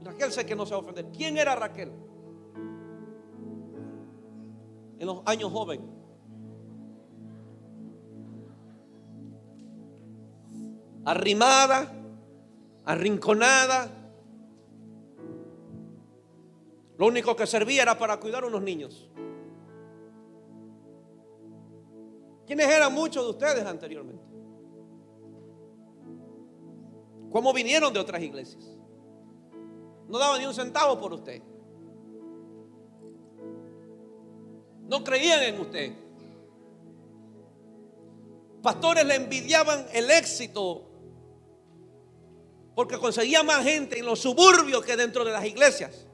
Raquel sé que no se va a ofender. ¿Quién era Raquel? En los años jóvenes. Arrimada, arrinconada. Lo único que servía era para cuidar a unos niños. ¿Quiénes eran muchos de ustedes anteriormente? ¿Cómo vinieron de otras iglesias? No daban ni un centavo por usted. No creían en usted. Pastores le envidiaban el éxito porque conseguía más gente en los suburbios que dentro de las iglesias.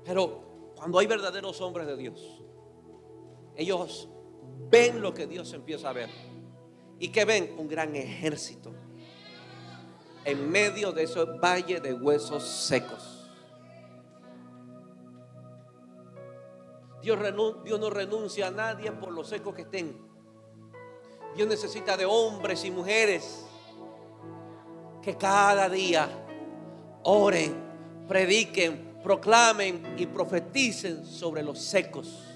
Pero cuando hay verdaderos hombres de Dios, ellos ven lo que Dios empieza a ver. ¿Y que ven? Un gran ejército en medio de ese valle de huesos secos. Dios no renuncia a nadie por los secos que estén. Dios necesita de hombres y mujeres que cada día oren, prediquen, proclamen y profeticen sobre los secos.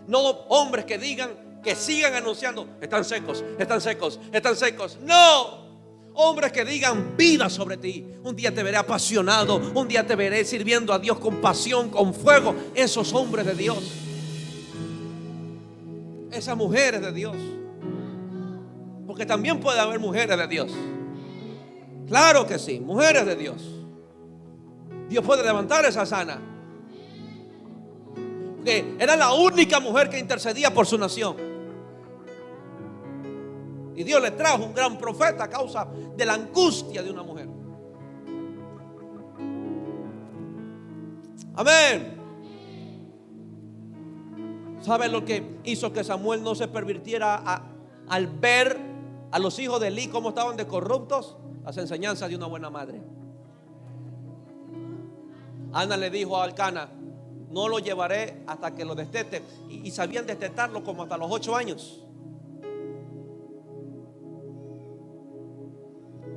No hombres que digan, que sigan anunciando: están secos, están secos, están secos. No, hombres que digan vida sobre ti. Un día te veré apasionado, un día te veré sirviendo a Dios con pasión, con fuego. Esos hombres de Dios, esas mujeres de Dios, porque también puede haber mujeres de Dios. Claro que sí, mujeres de Dios. Dios puede levantar esa Sana, que era la única mujer que intercedía por su nación. Y Dios le trajo un gran profeta a causa de la angustia de una mujer. Amén. ¿Sabe lo que hizo que Samuel no se pervirtiera al ver a los hijos de Elí cómo estaban de corruptos? Las enseñanzas de una buena madre. Ana le dijo a Alcana: no lo llevaré hasta que lo destete. Y sabían destetarlo como hasta los 8 años.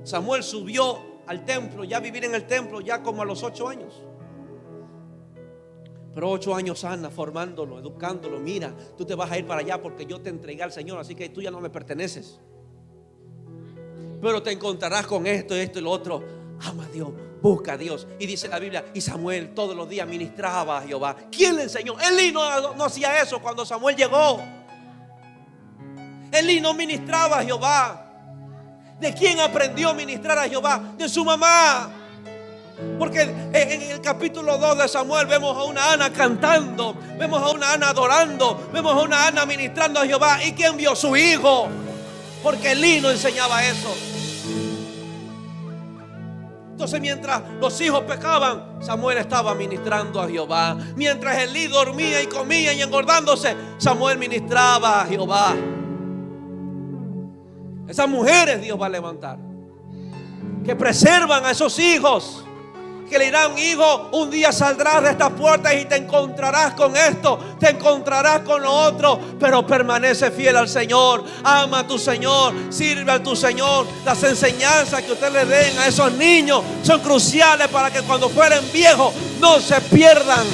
Samuel subió al templo, ya vivir en el templo, ya como a los 8 años. Pero 8 años Ana formándolo, educándolo. Mira, tú te vas a ir para allá porque yo te entregué al Señor, así que tú ya no me perteneces. Pero te encontrarás con esto, esto y lo otro. Ama a Dios, busca a Dios. Y dice la Biblia: y Samuel todos los días ministraba a Jehová. ¿Quién le enseñó? Elí no hacía eso cuando Samuel llegó. Elí no ministraba a Jehová. ¿De quién aprendió a ministrar a Jehová? De su mamá. Porque en el capítulo 2 de Samuel vemos a una Ana cantando, vemos a una Ana adorando, vemos a una Ana ministrando a Jehová. ¿Y quién vio? Su hijo. Porque Elí no enseñaba eso. Entonces mientras los hijos pecaban, Samuel estaba ministrando a Jehová. Mientras Elí dormía y comía y engordándose, Samuel ministraba a Jehová. Esas mujeres Dios va a levantar, que preservan a esos hijos, que le dirán: hijo, un día saldrás de estas puertas y te encontrarás con esto, te encontrarás con lo otro, pero permanece fiel al Señor, ama a tu Señor, sirve a tu Señor. Las enseñanzas que usted le den a esos niños son cruciales para que cuando fueren viejos no se pierdan.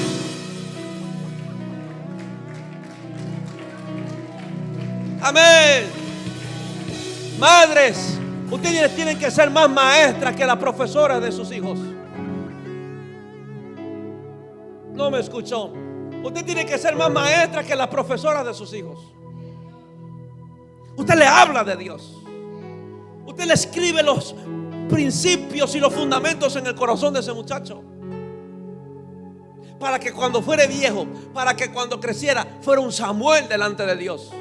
Amén. Madres, ustedes tienen que ser más maestras que las profesoras de sus hijos. No me escuchó. Usted tiene que ser más maestra que las profesoras de sus hijos. Usted le habla de Dios. Usted le escribe los principios y los fundamentos en el corazón de ese muchacho, para que cuando fuere viejo, para que cuando creciera, fuera un Samuel delante de Dios.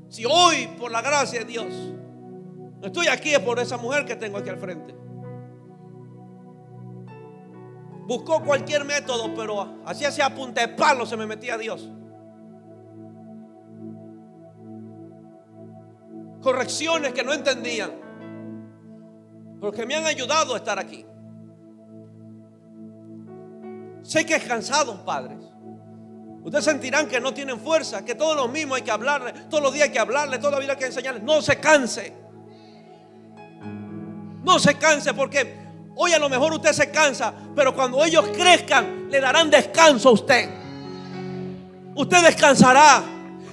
Si hoy, por la gracia de Dios, estoy aquí, es por esa mujer que tengo aquí al frente. Buscó cualquier método, pero así hacía a punta de palo se me metía a Dios. Correcciones que no entendían, pero que me han ayudado a estar aquí. Sé que es cansado, padres. Ustedes sentirán que no tienen fuerza, que todos los mismos hay que hablarle, todos los días hay que hablarle, toda la vida hay que enseñarle. No se canse. No se canse, porque hoy a lo mejor usted se cansa, pero cuando ellos crezcan le darán descanso a usted. Usted descansará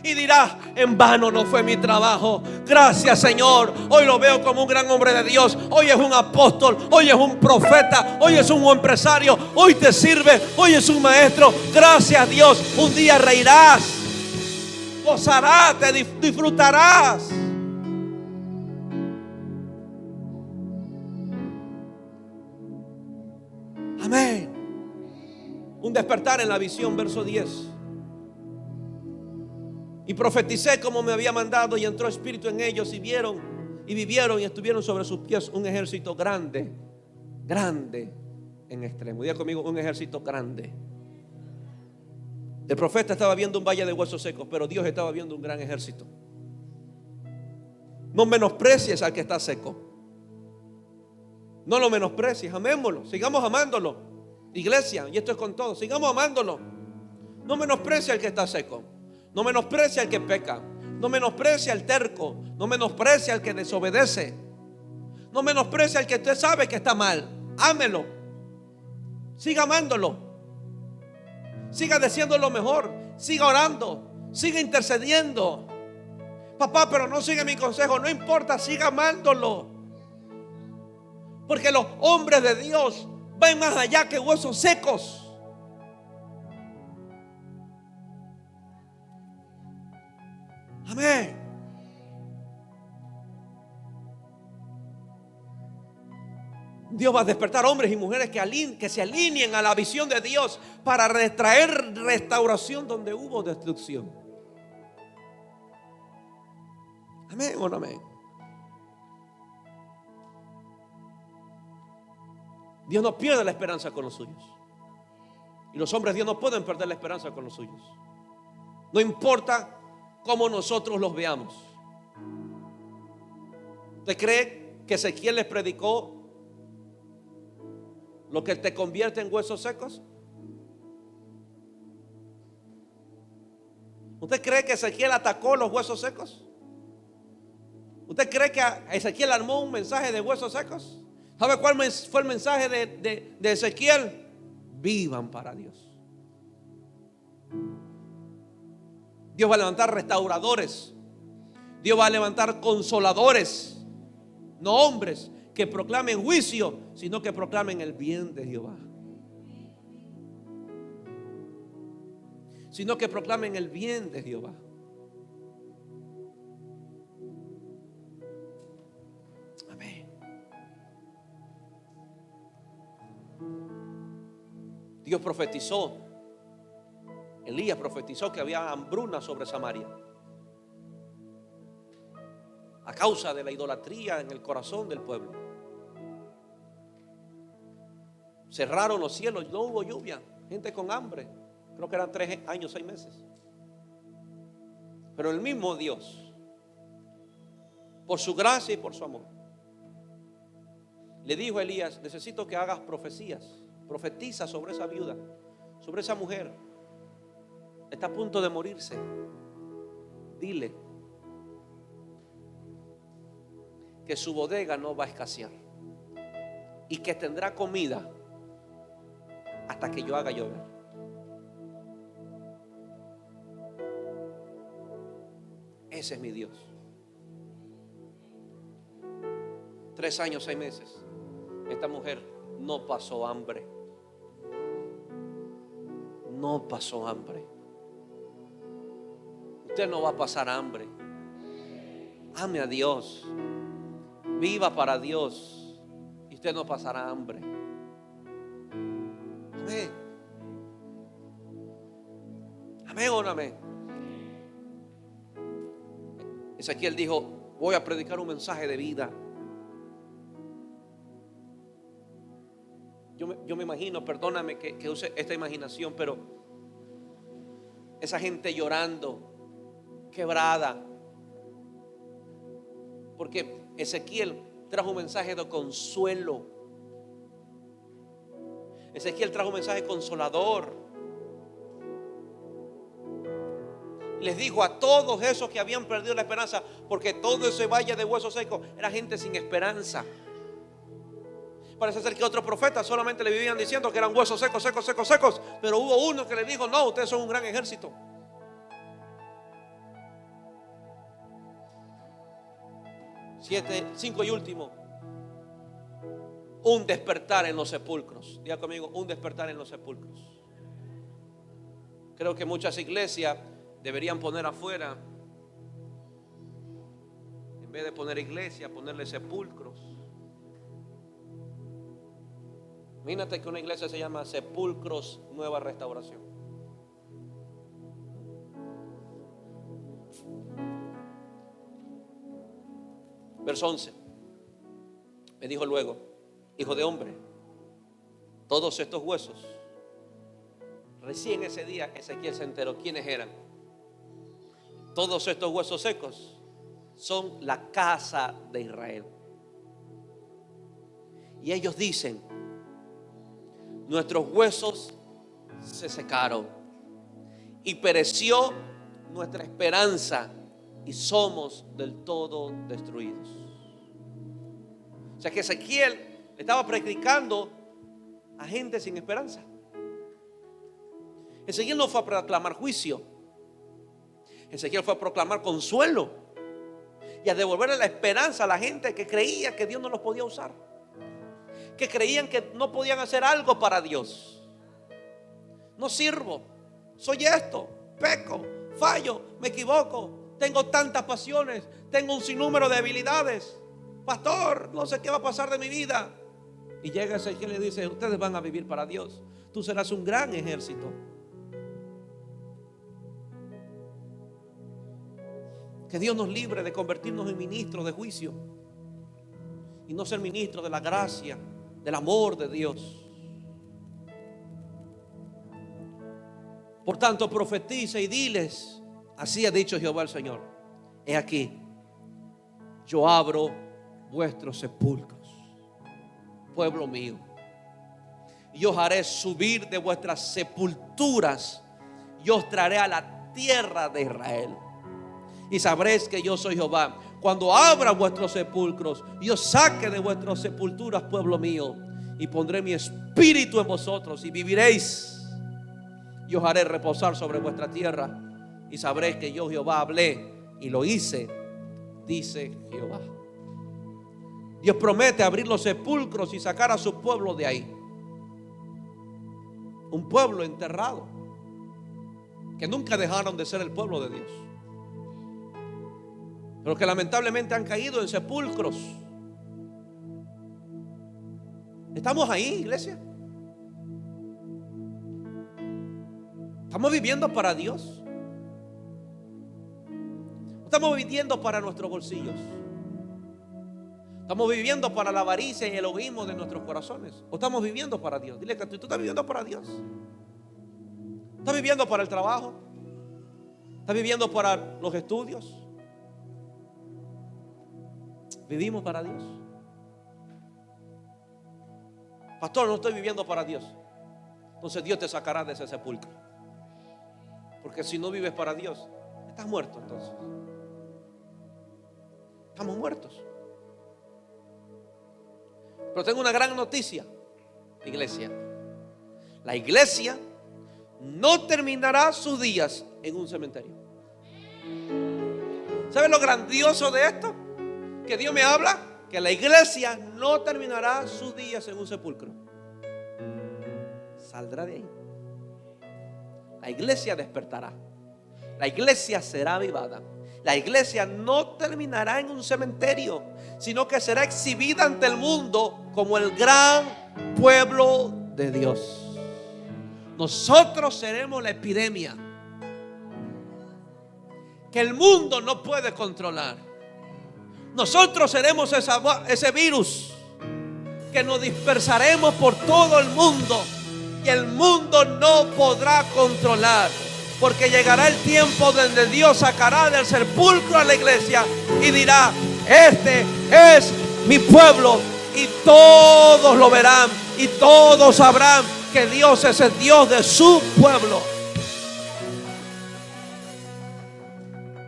y dirá: en vano no fue mi trabajo. Gracias, Señor. Hoy lo veo como un gran hombre de Dios. Hoy es un apóstol, hoy es un profeta, hoy es un empresario, hoy te sirve, hoy es un maestro. Gracias, Dios. Un día reirás, gozarás, te disfrutarás. Amén. Un despertar en la visión, verso 10. Y profeticé como me había mandado, y entró espíritu en ellos, y vieron y vivieron y estuvieron sobre sus pies un ejército grande, grande en extremo. Diga conmigo: un ejército grande. El profeta estaba viendo un valle de huesos secos, pero Dios estaba viendo un gran ejército. No menosprecies al que está seco. No lo menosprecies, amémoslo, sigamos amándolo. Iglesia, y esto es con todo, sigamos amándolo. No menosprecies al que está seco. No menosprecia al que peca. No menosprecia al terco. No menosprecia al que desobedece. No menosprecia al que usted sabe que está mal. Ámelo. Siga amándolo. Siga diciendo lo mejor. Siga orando. Siga intercediendo. Papá, pero no sigue mi consejo. No importa, siga amándolo. Porque los hombres de Dios van más allá que huesos secos. Amén. Dios va a despertar hombres y mujeres que se alineen a la visión de Dios para traer restauración donde hubo destrucción. Amén o no amén. Dios no pierde la esperanza con los suyos. Y los hombres de Dios no pueden perder la esperanza con los suyos. No importa cómo nosotros los veamos. ¿Usted cree que Ezequiel les predicó lo que te convierte en huesos secos? ¿Usted cree que Ezequiel atacó los huesos secos? ¿Usted cree que Ezequiel armó un mensaje de huesos secos? ¿Sabe cuál fue el mensaje de Ezequiel? Vivan para Dios. Dios va a levantar restauradores. Dios va a levantar consoladores. No hombres que proclamen juicio, sino que proclamen el bien de Jehová. Sino que proclamen el bien de Jehová. Amén. Dios profetizó. Elías profetizó que había hambruna sobre Samaria. causa de la idolatría en el corazón del pueblo. Cerraron los cielos, no hubo lluvia, gente con hambre. Creo que eran 3 años, 6 meses. Pero el mismo Dios, por su gracia y por su amor, le dijo a Elías: necesito que hagas profecías. Profetiza sobre esa viuda, sobre esa mujer. Está a punto de morirse. Dile que su bodega no va a escasear y que tendrá comida hasta que yo haga llover. Ese es mi Dios. 3 años, 6 meses. Esta mujer no pasó hambre. No pasó hambre. Usted no va a pasar hambre. Ame a Dios. Viva para Dios. Y usted no pasará hambre. Amén. Amén o no amén. Ezequiel dijo: voy a predicar un mensaje de vida. Yo me imagino, perdóname que use esta imaginación, pero esa gente llorando, quebrada, porque Ezequiel trajo un mensaje de consuelo. Ezequiel trajo un mensaje consolador. Les dijo a todos esos que habían perdido la esperanza, porque todo ese valle de huesos secos era gente sin esperanza. Parece ser que otros profetas solamente le vivían diciendo que eran huesos secos, secos, secos, secos. Pero hubo uno que le dijo: no, ustedes son un gran ejército. Cinco y último. Un despertar en los sepulcros. Diga conmigo: un despertar en los sepulcros. Creo que muchas iglesias deberían poner afuera, en vez de poner iglesia, ponerle sepulcros. Imagínate que una iglesia se llama Sepulcros Nueva Restauración. Verso 11. Me dijo luego: hijo de hombre, todos estos huesos. Recién ese día Ezequiel se enteró quiénes eran. Todos estos huesos secos son la casa de Israel. Y ellos dicen: nuestros huesos se secaron y pereció nuestra esperanza y somos del todo destruidos. O sea que Ezequiel estaba predicando a gente sin esperanza. Ezequiel no fue a proclamar juicio. Ezequiel fue a proclamar consuelo y a devolverle la esperanza a la gente que creía que Dios no los podía usar, que creían que no podían hacer algo para Dios. No sirvo, soy esto, peco, fallo, me equivoco, tengo tantas pasiones, tengo un sinnúmero de habilidades. Pastor, no sé qué va a pasar de mi vida. Y llega Ezequiel y le dice: ustedes van a vivir para Dios. Tú serás un gran ejército. Que Dios nos libre de convertirnos en ministros de juicio y no ser ministros de la gracia, del amor de Dios. Por tanto, profetiza y diles: así ha dicho Jehová el Señor: he aquí, yo abro vuestros sepulcros, pueblo mío, y os haré subir de vuestras sepulturas y os traeré a la tierra de Israel. Y sabréis que yo soy Jehová, cuando abra vuestros sepulcros y os saque de vuestras sepulturas, pueblo mío, y pondré mi espíritu en vosotros y viviréis, y os haré reposar sobre vuestra tierra, y sabréis que yo Jehová hablé y lo hice, dice Jehová. Dios promete abrir los sepulcros y sacar a su pueblo de ahí. Un pueblo enterrado, que nunca dejaron de ser el pueblo de Dios, pero que lamentablemente han caído en sepulcros. ¿Estamos ahí, iglesia? ¿Estamos viviendo para Dios? ¿Estamos viviendo para nuestros bolsillos? Estamos viviendo para la avaricia y el egoísmo de nuestros corazones. ¿O estamos viviendo para Dios? Dile que tú estás viviendo para Dios. ¿Estás viviendo para el trabajo? ¿Estás viviendo para los estudios? ¿Vivimos para Dios? Pastor, no estoy viviendo para Dios. Entonces Dios te sacará de ese sepulcro. Porque si no vives para Dios, estás muerto entonces. Estamos muertos. Pero tengo una gran noticia, iglesia. La iglesia no terminará sus días en un cementerio. ¿Saben lo grandioso de esto? Que Dios me habla que la iglesia no terminará sus días en un sepulcro. Saldrá de ahí. La iglesia despertará. La iglesia será avivada. La iglesia no terminará en un cementerio, sino que será exhibida ante el mundo como el gran pueblo de Dios. Nosotros seremos la epidemia que el mundo no puede controlar. Nosotros seremos ese virus que nos dispersaremos por todo el mundo y el mundo no podrá controlar. Porque llegará el tiempo donde Dios sacará del sepulcro a la iglesia y dirá: este es mi pueblo. Y todos lo verán y todos sabrán que Dios es el Dios de su pueblo.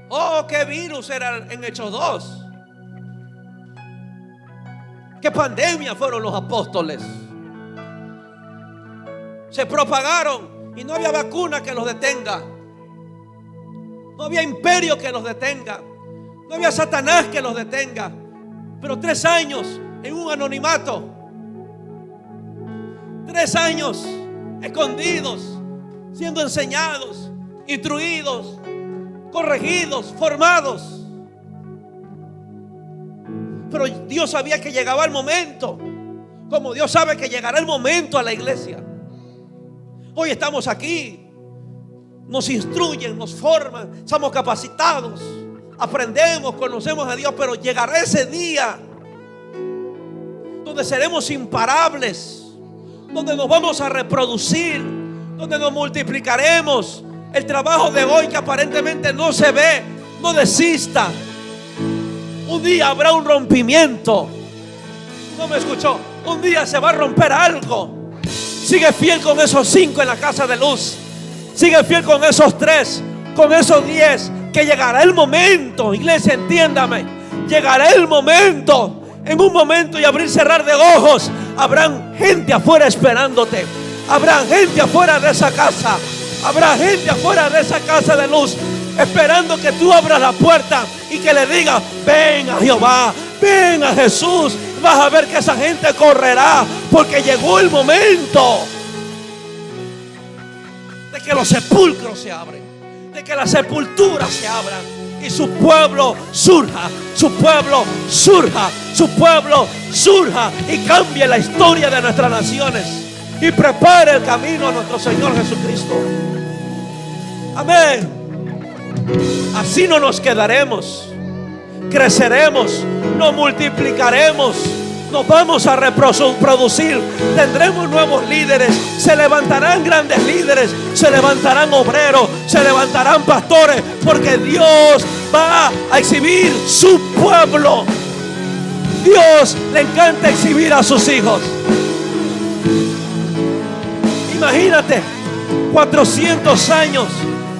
Oh, qué virus era en Hechos 2. Qué pandemia fueron los apóstoles. Se propagaron y no había vacuna que los detenga. No había imperio que los detenga. No había Satanás que los detenga. Pero 3 años en un anonimato. 3 años escondidos, siendo enseñados, instruidos, corregidos, formados. Pero Dios sabía que llegaba el momento, como Dios sabe que llegará el momento a la iglesia. Hoy estamos aquí, nos instruyen, nos forman, somos capacitados, aprendemos, conocemos a Dios, pero llegará ese día donde seremos imparables, donde nos vamos a reproducir, donde nos multiplicaremos. El trabajo de hoy que aparentemente no se ve, no desista. Un día habrá un rompimiento. No me escuchó. Un día se va a romper algo. Sigue fiel con esos 5 en la casa de luz. Sigue fiel con esos 3, con esos 10. Que llegará el momento, iglesia, entiéndame. Llegará el momento. En un momento y abrir y cerrar de ojos, habrán gente afuera esperándote. Habrá gente afuera de esa casa. Habrá gente afuera de esa casa de luz, esperando que tú abras la puerta y que le digas: ven a Jehová, ven a Jesús. Vas a ver que esa gente correrá, porque llegó el momento de que los sepulcros se abren, de que las sepulturas se abran y su pueblo surja, su pueblo surja, su pueblo surja y cambie la historia de nuestras naciones y prepare el camino a nuestro Señor Jesucristo. Amén. Así no nos quedaremos, creceremos, nos multiplicaremos, nos vamos a reproducir, tendremos nuevos líderes, se levantarán grandes líderes, se levantarán obreros, se levantarán pastores, porque Dios va a exhibir su pueblo. Dios le encanta exhibir a sus hijos. Imagínate, 400 años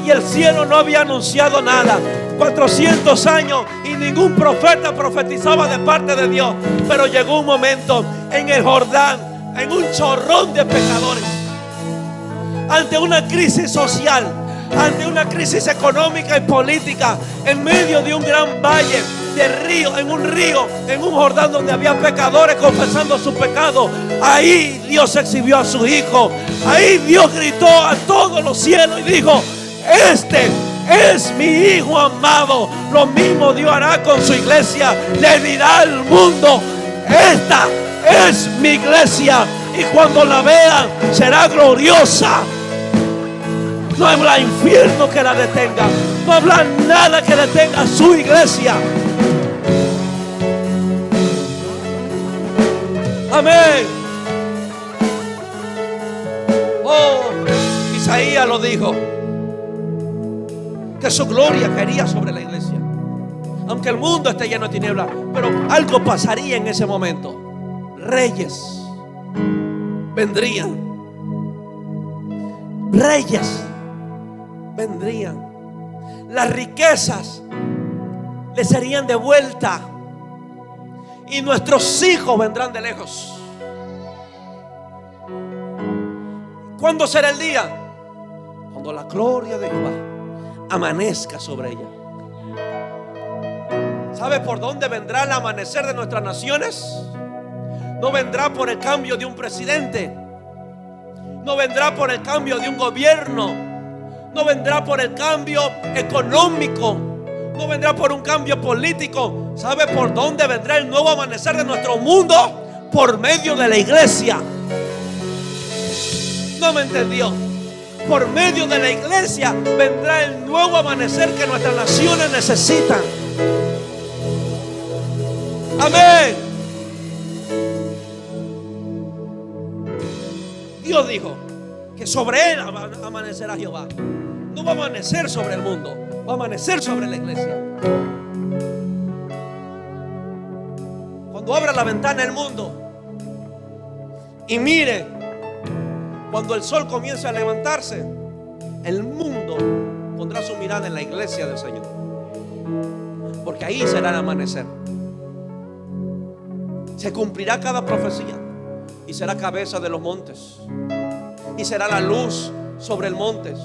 y el cielo no había anunciado nada. 400 años y ningún profeta profetizaba de parte de Dios. Pero llegó un momento en el Jordán, en un chorrón de pecadores, ante una crisis social, ante una crisis económica y política, en medio de un gran valle de río, en un Jordán donde había pecadores confesando su pecado. Ahí Dios exhibió a su Hijo. Ahí Dios gritó a todos los cielos y dijo: este es mi Hijo amado. Lo mismo Dios hará con su iglesia. Le dirá al mundo: esta es mi iglesia. Y cuando la vean, será gloriosa. No habrá infierno que la detenga. No habrá nada que detenga a su iglesia. Amén. Oh, Isaías lo dijo, que su gloria caería sobre la iglesia. Aunque el mundo esté lleno de tinieblas, pero algo pasaría en ese momento. Reyes vendrían. Reyes vendrían. Las riquezas le serían de vuelta. Y nuestros hijos vendrán de lejos. ¿Cuándo será el día? Cuando la gloria de Jehová amanezca sobre ella. ¿Sabe por dónde vendrá el amanecer de nuestras naciones? No vendrá por el cambio de un presidente. No vendrá por el cambio de un gobierno. No vendrá por el cambio económico. No vendrá por un cambio político. ¿Sabe por dónde vendrá el nuevo amanecer de nuestro mundo? Por medio de la iglesia. No me entendió. Por medio de la iglesia vendrá el nuevo amanecer que nuestras naciones necesitan. Amén. Dios dijo que sobre él amanecerá Jehová. No va a amanecer sobre el mundo, va a amanecer sobre la iglesia. Cuando abra la ventana del mundo y mire, cuando el sol comience a levantarse, el mundo pondrá su mirada en la iglesia del Señor, porque ahí será el amanecer. Se cumplirá cada profecía y será cabeza de los montes, y será la luz sobre el monte,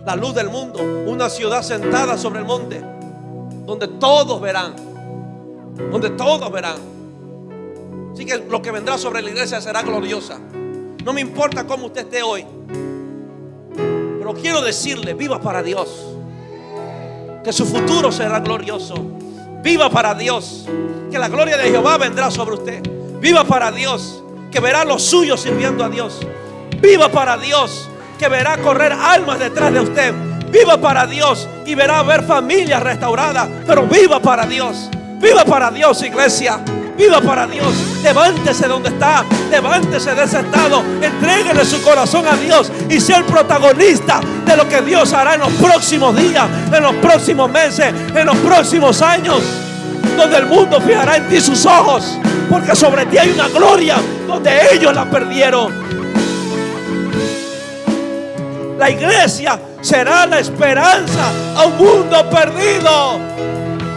la luz del mundo, una ciudad sentada sobre el monte, donde todos verán, donde todos verán. Así que lo que vendrá sobre la iglesia será gloriosa. No me importa cómo usted esté hoy, pero quiero decirle: viva para Dios, que su futuro será glorioso. Viva para Dios, que la gloria de Jehová vendrá sobre usted. Viva para Dios, que verá los suyos sirviendo a Dios. Viva para Dios, que verá correr almas detrás de usted. Viva para Dios y verá ver familias restauradas. Pero viva para Dios. Viva para Dios, iglesia. Viva para Dios. Levántese donde está. Levántese de ese estado. Entréguele su corazón a Dios y sea el protagonista de lo que Dios hará en los próximos días, en los próximos meses, en los próximos años, donde el mundo fijará en ti sus ojos, porque sobre ti hay una gloria donde ellos la perdieron. La iglesia será la esperanza a un mundo perdido.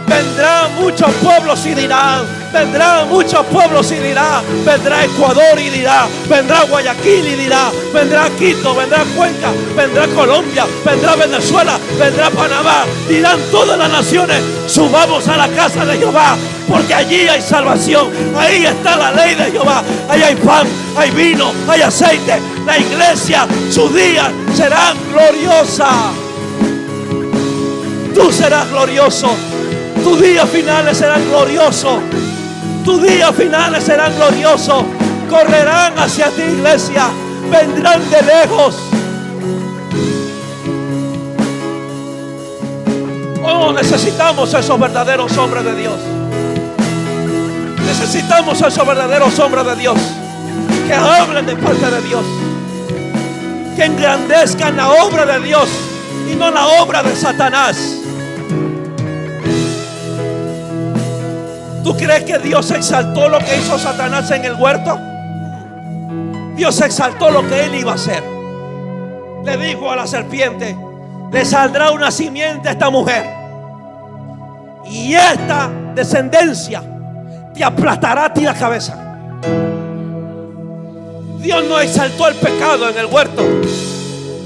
Vendrán muchos pueblos y dirán, vendrán muchos pueblos y dirá, vendrá Ecuador y dirá, vendrá Guayaquil y dirá, vendrá Quito, vendrá Cuenca, vendrá Colombia, vendrá Venezuela, vendrá Panamá. Dirán todas las naciones: subamos a la casa de Jehová, porque allí hay salvación. Ahí está la ley de Jehová. Ahí hay pan, hay vino, hay aceite. La iglesia, sus días serán gloriosas. Tú serás glorioso. Tus días finales serán gloriosos. Tus días finales serán gloriosos. Correrán hacia ti, iglesia. Vendrán de lejos. Oh, necesitamos esos verdaderos hombres de Dios. Necesitamos esos verdaderos hombres de Dios que hablen de parte de Dios, que engrandezcan la obra de Dios y no la obra de Satanás. ¿Tú crees que Dios exaltó lo que hizo Satanás en el huerto? Dios exaltó lo que él iba a hacer. Le dijo a la serpiente: le saldrá una simiente a esta mujer, y esta descendencia te aplastará a ti la cabeza. Dios no exaltó el pecado en el huerto.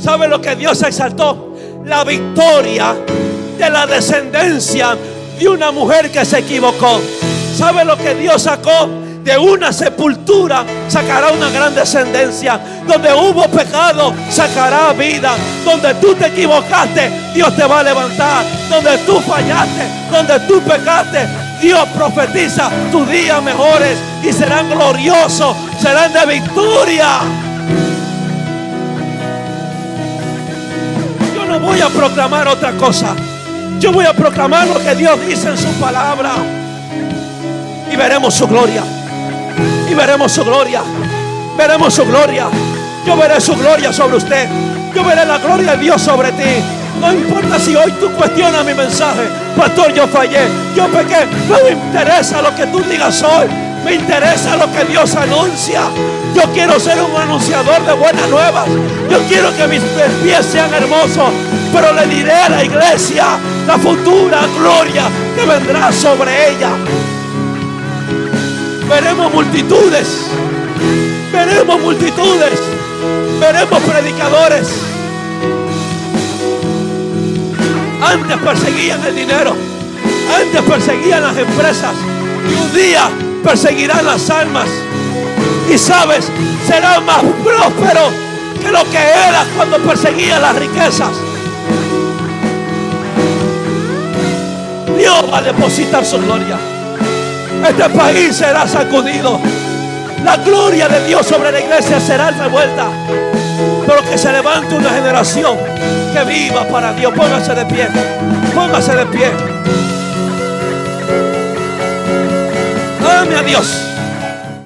¿Sabe lo que Dios exaltó? La victoria de la descendencia de una mujer que se equivocó. ¿Sabe lo que Dios sacó? De una sepultura sacará una gran descendencia. Donde hubo pecado, sacará vida. Donde tú te equivocaste, Dios te va a levantar. Donde tú fallaste, donde tú pecaste, Dios profetiza tus días mejores y serán gloriosos, serán de victoria. Yo no voy a proclamar otra cosa. Yo voy a proclamar lo que Dios dice en su palabra. Y veremos su gloria. Y
veremos su gloria. Veremos su gloria. Yo veré su gloria sobre usted. Yo veré la gloria de Dios sobre ti. No importa si hoy tú cuestionas mi mensaje. Pastor, yo fallé, yo pequé. No me interesa lo que tú digas hoy. Me interesa lo que Dios anuncia. Yo quiero ser un anunciador de buenas nuevas. Yo quiero que mis pies sean hermosos. Pero le diré a la iglesia la futura gloria que vendrá sobre ella. Veremos multitudes. Veremos multitudes. Veremos predicadores. Antes perseguían el dinero. Antes perseguían las empresas. Y un día perseguirán las almas. Y sabes, será más próspero que lo que era cuando perseguía las riquezas. Dios va a depositar su gloria. Este país será sacudido. La gloria de Dios sobre la iglesia será revuelta. Pero que se levante una generación que viva para Dios. Póngase de pie. Póngase de pie. Ame a Dios.